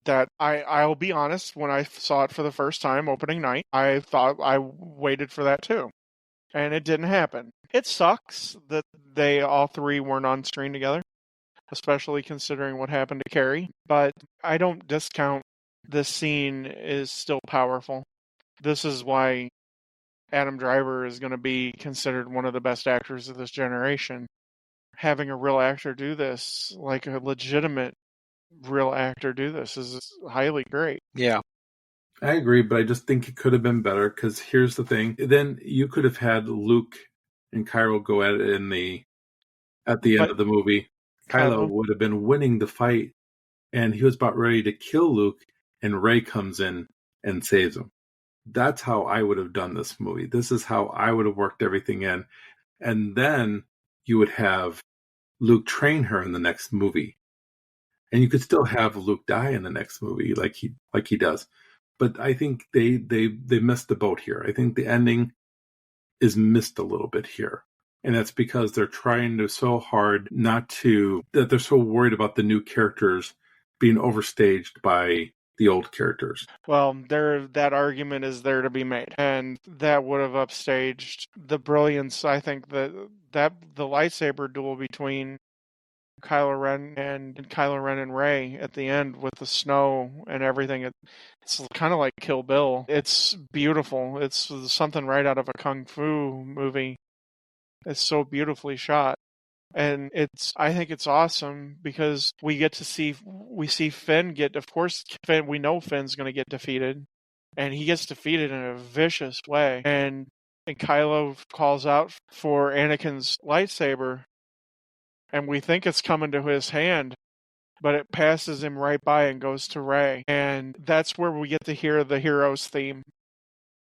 That I'll be honest, when I saw it for the first time opening night, I thought I waited for that too. And it didn't happen. It sucks that they all three weren't on screen together, especially considering what happened to Carrie. But I don't discount this scene is still powerful. This is why Adam Driver is going to be considered one of the best actors of this generation. Having a real actor do this, like a legitimate real actor do this, is highly great. Yeah. I agree, but I just think it could have been better, because here's the thing. Then you could have had Luke and Kylo go at it at the end of the movie. Kylo would have been winning the fight, and he was about ready to kill Luke, and Rey comes in and saves him. That's how I would have done this movie. This is how I would have worked everything in. And then you would have Luke train her in the next movie. And you could still have Luke die in the next movie like he does. But I think they missed the boat here. I think the ending is missed a little bit here. And that's because they're trying so hard that they're so worried about the new characters being overstaged by the old characters. Well, that argument is there to be made. And that would have upstaged the brilliance, I think, that the lightsaber duel between Kylo Ren and Rey at the end with the snow and everything. It's kind of like Kill Bill. It's beautiful. It's something right out of a kung fu movie. It's so beautifully shot. And I think it's awesome because we see Finn we know Finn's going to get defeated, and he gets defeated in a vicious way. And Kylo calls out for Anakin's lightsaber, and we think it's coming to his hand, but it passes him right by and goes to Rey. And that's where we get to hear the hero's theme.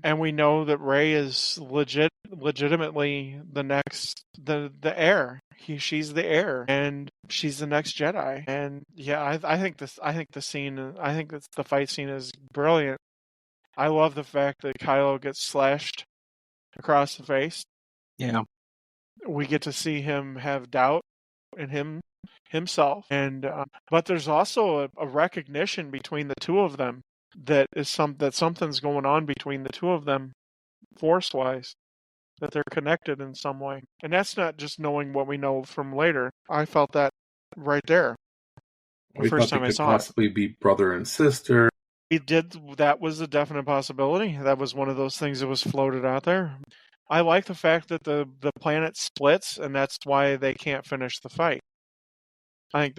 And we know that Rey is legitimately the heir. She's the heir, and she's the next Jedi. And yeah, I think the fight scene is brilliant. I love the fact that Kylo gets slashed across the face. Yeah, we get to see him have doubt in himself, and but there's also a recognition between the two of them that something's going on between the two of them, force-wise, that they're connected in some way. And that's not just knowing what we know from later. I felt that right there. The first time I saw it. Possibly be brother and sister. That was a definite possibility. That was one of those things that was floated out there. I like the fact that the planet splits, and that's why they can't finish the fight. I think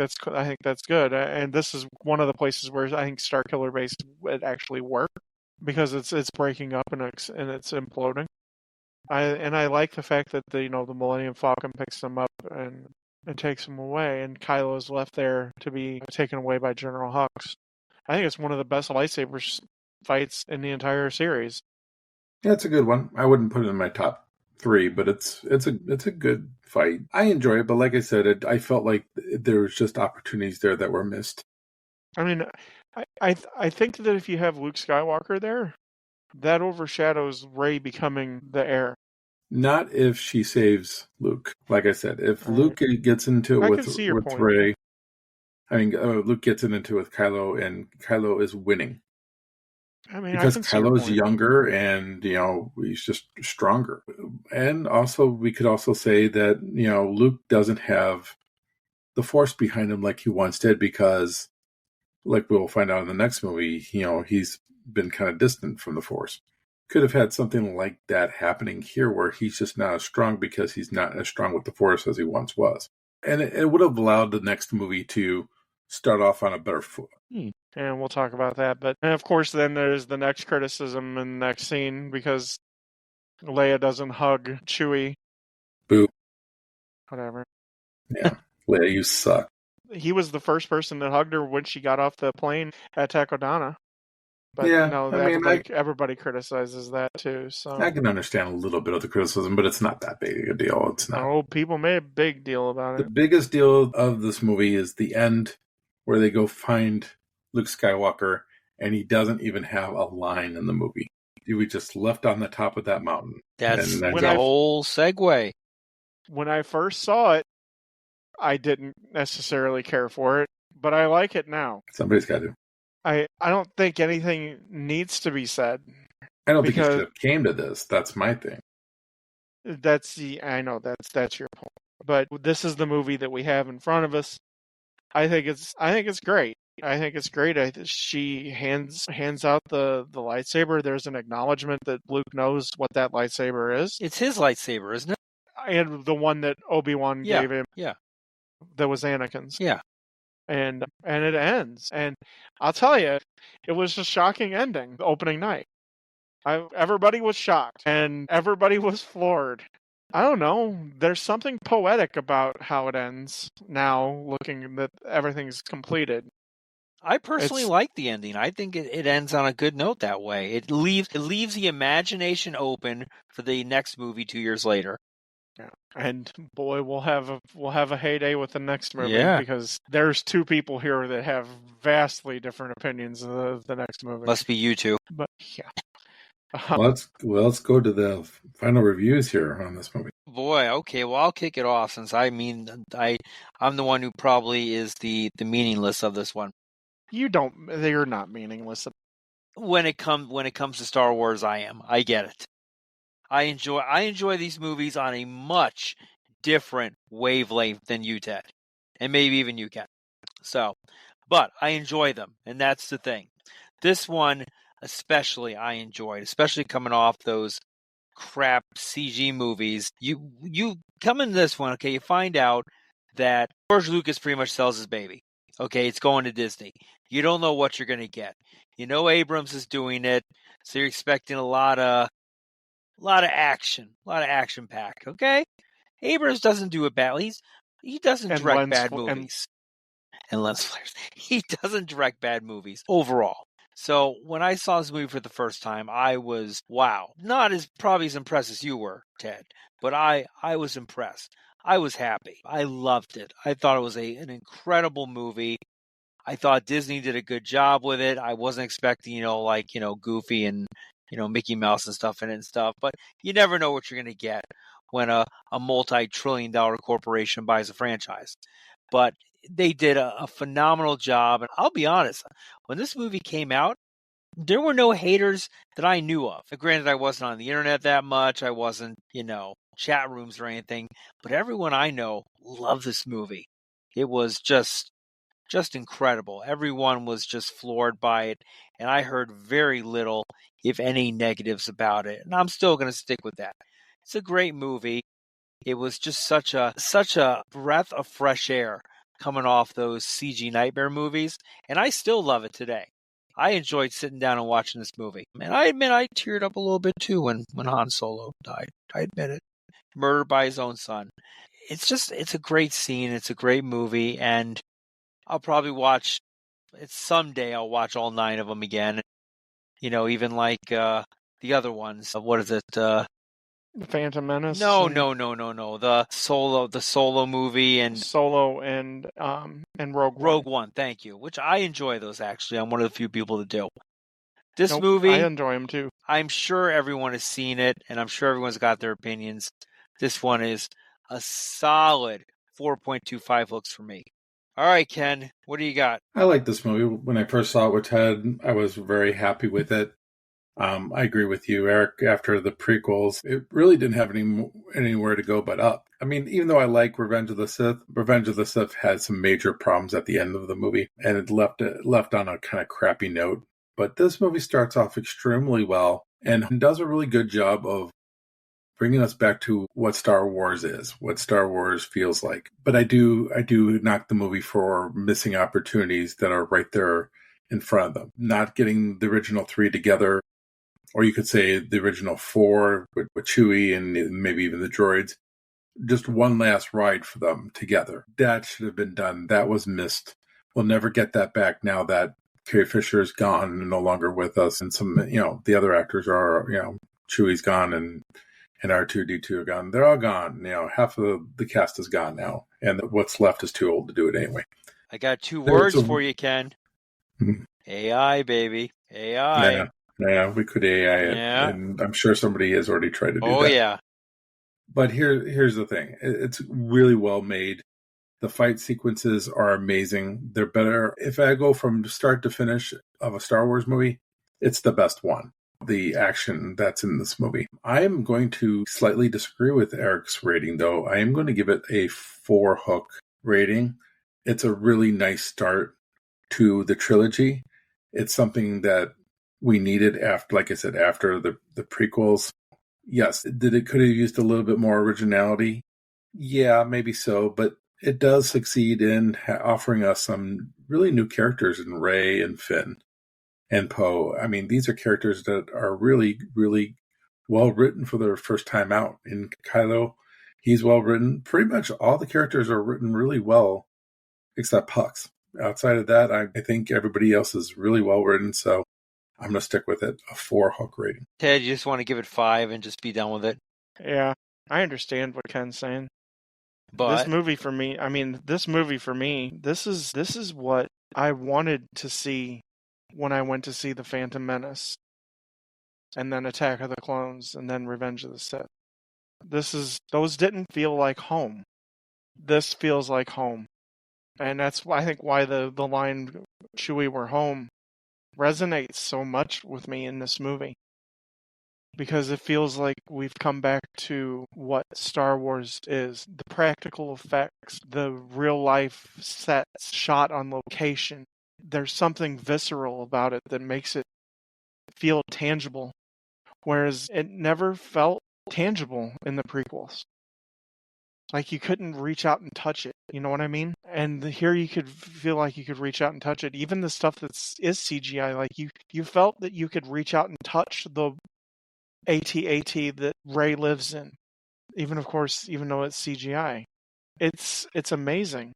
that's good, and this is one of the places where I think Starkiller Base would actually work, because it's breaking up and it's imploding. I like the fact that the Millennium Falcon picks them up and takes them away, and Kylo is left there to be taken away by General Hux. I think it's one of the best lightsaber fights in the entire series. Yeah, it's a good one. I wouldn't put it in my top 3, but it's a good fight. I enjoy it, but like I said, I felt like there was just opportunities there that were missed. I mean, I think that if you have Luke Skywalker there, that overshadows Rey becoming the heir. Not if she saves Luke. Like I said, if Luke gets into it with Rey, Luke gets into it with Kylo, and Kylo is winning. Because Kylo's younger, and he's just stronger. And also, we could also say that Luke doesn't have the Force behind him like he once did, because, like we'll find out in the next movie, he's been kind of distant from the Force. could have had something like that happening here where he's just not as strong because he's not as strong with the Force as he once was. And it would have allowed the next movie to start off on a better foot. And we'll talk about that. But, and of course, then there's the next criticism in the next scene because Leia doesn't hug Chewie. Boo. Whatever. Yeah. Leia, you suck. He was the first person that hugged her when she got off the plane at Takodana. But Yeah, no, I mean, everybody criticizes that too. So I can understand a little bit of the criticism, but it's not that big a deal. It's not. Oh, people made a big deal about The it. biggest deal of this movie is the end where they go find Luke Skywalker and he doesn't even have a line in the movie. He was just left on the top of that mountain. That's And the whole segue. When I first saw it, I didn't necessarily care for it, but I like it now. Somebody's got to. I don't think anything needs to be said. I don't think it should have came to this. That's my thing. I know that's your point. But this is the movie that we have in front of us. I think it's great. I think it's great. She hands out the lightsaber. There's an acknowledgement that Luke knows what that lightsaber is. It's his lightsaber, isn't it? And the one that Obi-Wan gave him. Yeah. That was Anakin's. Yeah. And it ends. And I'll tell you, it was a shocking ending, the opening night. Everybody was shocked, and everybody was floored. I don't know. There's something poetic about how it ends now, looking that everything's completed. I personally like the ending. I think it ends on a good note that way. It leaves the imagination open for the next movie 2 years later. Yeah. And boy, we'll have a heyday with the next movie because there's two people here that have vastly different opinions of the next movie. Must be you two. But yeah. Let's go to the final reviews here on this movie. Boy, okay. Well, I'll kick it off since I'm the one who probably is the meaningless of this one. You're not meaningless. When it comes to Star Wars, I am. I get it. I enjoy these movies on a much different wavelength than you, Ted, and maybe even you, Ken. So, but I enjoy them, and that's the thing. This one, especially, I enjoyed, especially coming off those crap CG movies. You come in this one, okay? You find out that George Lucas pretty much sells his baby. Okay, it's going to Disney. You don't know what you're going to get. You know Abrams is doing it, so you're expecting a lot of action packed. Okay, Abrams doesn't do it badly. He doesn't direct bad movies. And lens flares. He doesn't direct bad movies overall. So when I saw this movie for the first time, I was wow. Not probably as impressed as you were, Ted, but I was impressed. I was happy. I loved it. I thought it was an incredible movie. I thought Disney did a good job with it. I wasn't expecting, Goofy and Mickey Mouse and stuff in it and stuff, but you never know what you're going to get when a multi-trillion-dollar corporation buys a franchise. But they did a phenomenal job, and I'll be honest, when this movie came out, there were no haters that I knew of. Granted, I wasn't on the internet that much. I wasn't, chat rooms or anything, but everyone I know loved this movie. It was just incredible. Everyone was just floored by it, and I heard very little, if any, negatives about it. And I'm still going to stick with that. It's a great movie. It was just such a breath of fresh air coming off those CG nightmare movies, and I still love it today. I enjoyed sitting down and watching this movie. And I admit I teared up a little bit too when Han Solo died. I admit it. Murdered by his own son. It's a great scene. It's a great movie, and I'll probably watch it someday. I'll watch all 9 of them again. Even like the other ones. What is it? The Phantom Menace? No. The Solo movie and Solo and Rogue One. Rogue One, thank you. Which I enjoy those actually. I'm one of the few people that do. This Nope, movie, I enjoy them too. I'm sure everyone has seen it, and I'm sure everyone's got their opinions. This one is a solid 4.25 looks for me. All right, Ken, what do you got? I like this movie. When I first saw it with Ted, I was very happy with it. I agree with you, Eric. After the prequels, it really didn't have anywhere to go but up. I mean, even though I like Revenge of the Sith had some major problems at the end of the movie, and it left on a kind of crappy note. But this movie starts off extremely well, and does a really good job of bringing us back to what Star Wars is, what Star Wars feels like. But I do knock the movie for missing opportunities that are right there in front of them. Not getting the original 3 together, or you could say the original 4 with Chewie and maybe even the droids. Just one last ride for them together. That should have been done. That was missed. We'll never get that back now that Carrie Fisher is gone and no longer with us. And some, the other actors are, Chewie's gone and R2-D2 are gone. They're all gone. Half of the cast is gone now. And what's left is too old to do it anyway. I got 2 words for you, Ken. AI, baby. AI. Yeah, we could AI it. Yeah. And I'm sure somebody has already tried to do that. Oh, yeah. But here's the thing. It's really well made. The fight sequences are amazing. They're better. If I go from start to finish of a Star Wars movie, it's the best one. The action that's in this movie. I am going to slightly disagree with Eric's rating, though. I am going to give it a 4 hook rating. It's a really nice start to the trilogy. It's something that we needed after, like I said, after the prequels. Yes, could have used a little bit more originality? Yeah, maybe so, but it does succeed in offering us some really new characters in Rey and Finn and Poe. I mean, these are characters that are really, really well written for their first time out. In Kylo, he's well written. Pretty much all the characters are written really well, except Hux. Outside of that, I think everybody else is really well written, so I'm going to stick with it, a 4 hook rating. Ted, you just want to give it 5 and just be done with it? Yeah, I understand what Ken's saying. But this movie for me, this is what I wanted to see when I went to see The Phantom Menace, and then Attack of the Clones, and then Revenge of the Sith. Those didn't feel like home. This feels like home. And that's why I think why the line Chewie, we're home resonates so much with me in this movie. Because it feels like we've come back to what Star Wars is. The practical effects, the real life sets shot on location. There's something visceral about it that makes it feel tangible. Whereas it never felt tangible in the prequels. Like you couldn't reach out and touch it. You know what I mean? And here you could feel like you could reach out and touch it. Even the stuff that is CGI, like you felt that you could reach out and touch the AT-AT that Rey lives in. Even though it's CGI. It's amazing.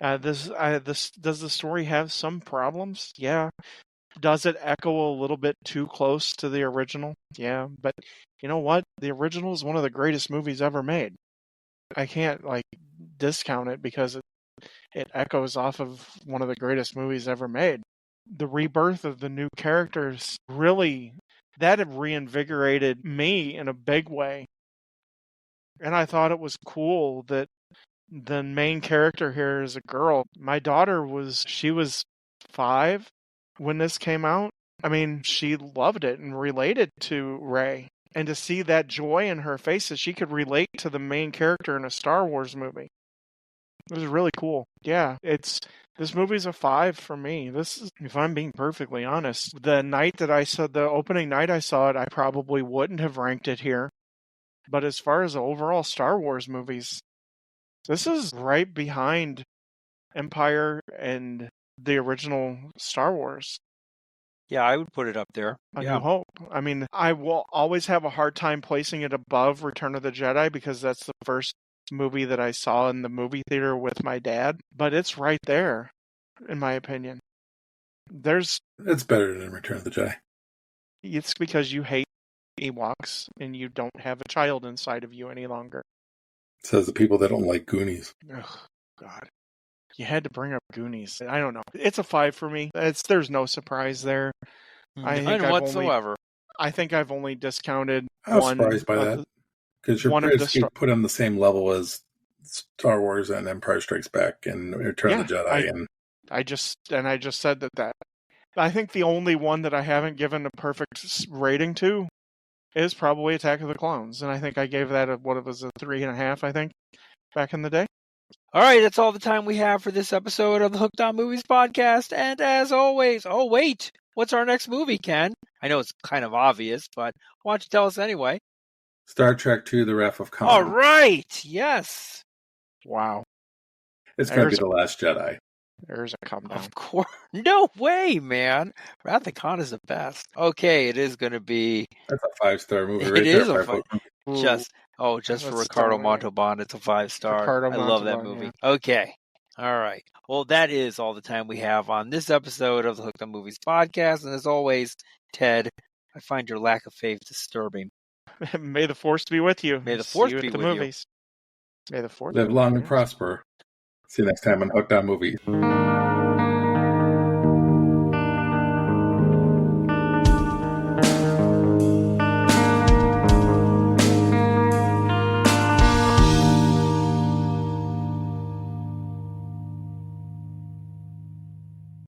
Does the story have some problems? Yeah. Does it echo a little bit too close to the original? Yeah. But you know what? The original is one of the greatest movies ever made. I can't discount it because it echoes off of one of the greatest movies ever made. The rebirth of the new characters really, that had reinvigorated me in a big way. And I thought it was cool that the main character here is a girl. My daughter was 5 when this came out. I mean, she loved it and related to Rey. And to see that joy in her face that she could relate to the main character in a Star Wars movie. It was really cool. Yeah, this movie's a 5 for me. This is, if I'm being perfectly honest, the opening night I saw it, I probably wouldn't have ranked it here. But as far as the overall Star Wars movies, this is right behind Empire and the original Star Wars. Yeah, I would put it up there. A New Hope. I mean, I will always have a hard time placing it above Return of the Jedi because that's the first movie that I saw in the movie theater with my dad. But it's right there, in my opinion. It's better than Return of the Jedi. It's because you hate Ewoks and you don't have a child inside of you any longer. Says the people that don't like Goonies. Ugh, God. You had to bring up Goonies. I don't know. It's a 5 for me. There's no surprise there. None whatsoever. I think I've only discounted I was surprised by that. Because you're put on the same level as Star Wars and Empire Strikes Back and Return of the Jedi. I just said that. I think the only one that I haven't given a perfect rating to is probably Attack of the Clones. And I think I gave that a 3.5, I think, back in the day. All right, that's all the time we have for this episode of the Hooked on Movies podcast. And as always, oh wait, What's our next movie, Ken? I know it's kind of obvious, but why don't you tell us anyway? Star Trek II: The Wrath of Khan. All right. Yes. Wow. It's going to be The Last Jedi. There's a come down. Of course. No way, man. Wrath of Khan is the best. Okay, it is going to be. That's a 5-star movie right It there. is a just for That's Ricardo stunning. Montalban, it's a 5-star. Ricardo I love that Montalban, movie. Okay. All right. Well, that is all the time we have on this episode of the Hooked on Movies podcast. And as always, Ted, I find your lack of faith disturbing. May the force be with you. May the force See you be at the with you. movies. May the force Live be long with and you. prosper. See you next time on Hooked on Movies.